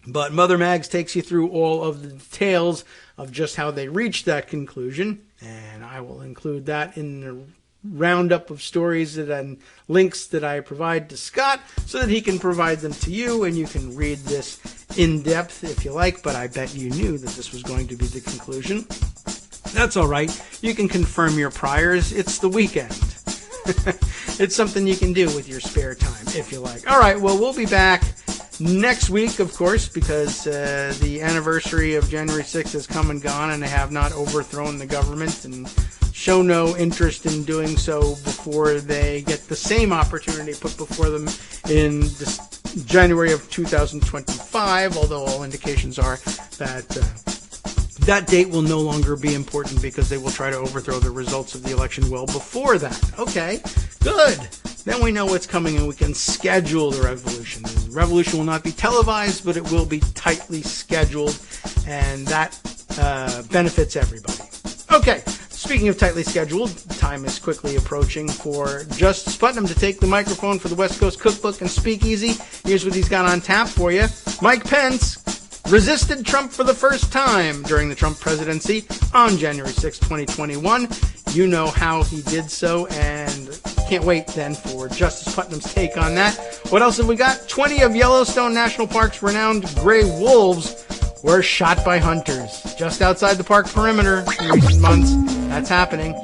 S2: But Mother Mags takes you through all of the details of just how they reached that conclusion, and I will include that in the roundup of stories and links that I provide to Scott so that he can provide them to you, and you can read this in depth if you like, but I bet you knew that this was going to be the conclusion. That's all right. You can confirm your priors. It's the weekend. It's something you can do with your spare time if you like. All right, well, we'll be back next week, of course, because the anniversary of January 6th has come and gone, and they have not overthrown the government and show no interest in doing so before they get the same opportunity put before them in January of 2025, although all indications are that that date will no longer be important because they will try to overthrow the results of the election well before that. Okay, good. Then we know what's coming and we can schedule the revolution. The revolution will not be televised, but it will be tightly scheduled, and that benefits everybody. Okay, speaking of tightly scheduled, time is quickly approaching for Justice Putnam to take the microphone for the West Coast Cookbook and Speakeasy. Here's what he's got on tap for you. Mike Pence resisted Trump for the first time during the Trump presidency on January 6, 2021. You know how he did so, and can't wait then for Justice Putnam's take on that. What else have we got? 20 of Yellowstone National Park's renowned gray wolves were shot by hunters just outside the park perimeter in recent months. That's happening.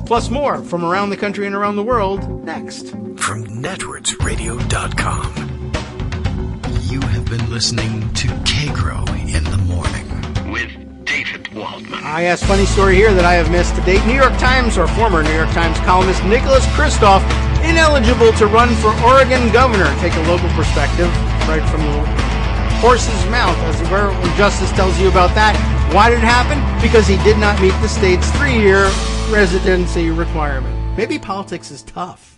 S2: Plus more from around the country and around the world next.
S1: From networksradio.com. You have been listening to Kagro in the Morning with David Waldman.
S2: I asked funny story here that I have missed to date. New York Times or former New York Times columnist Nicholas Kristof ineligible to run for Oregon governor. Take a local perspective right from the horse's mouth, as it were, when Justice tells you about that. Why did it happen? Because he did not meet the state's 3-year residency requirement. Maybe politics is tough.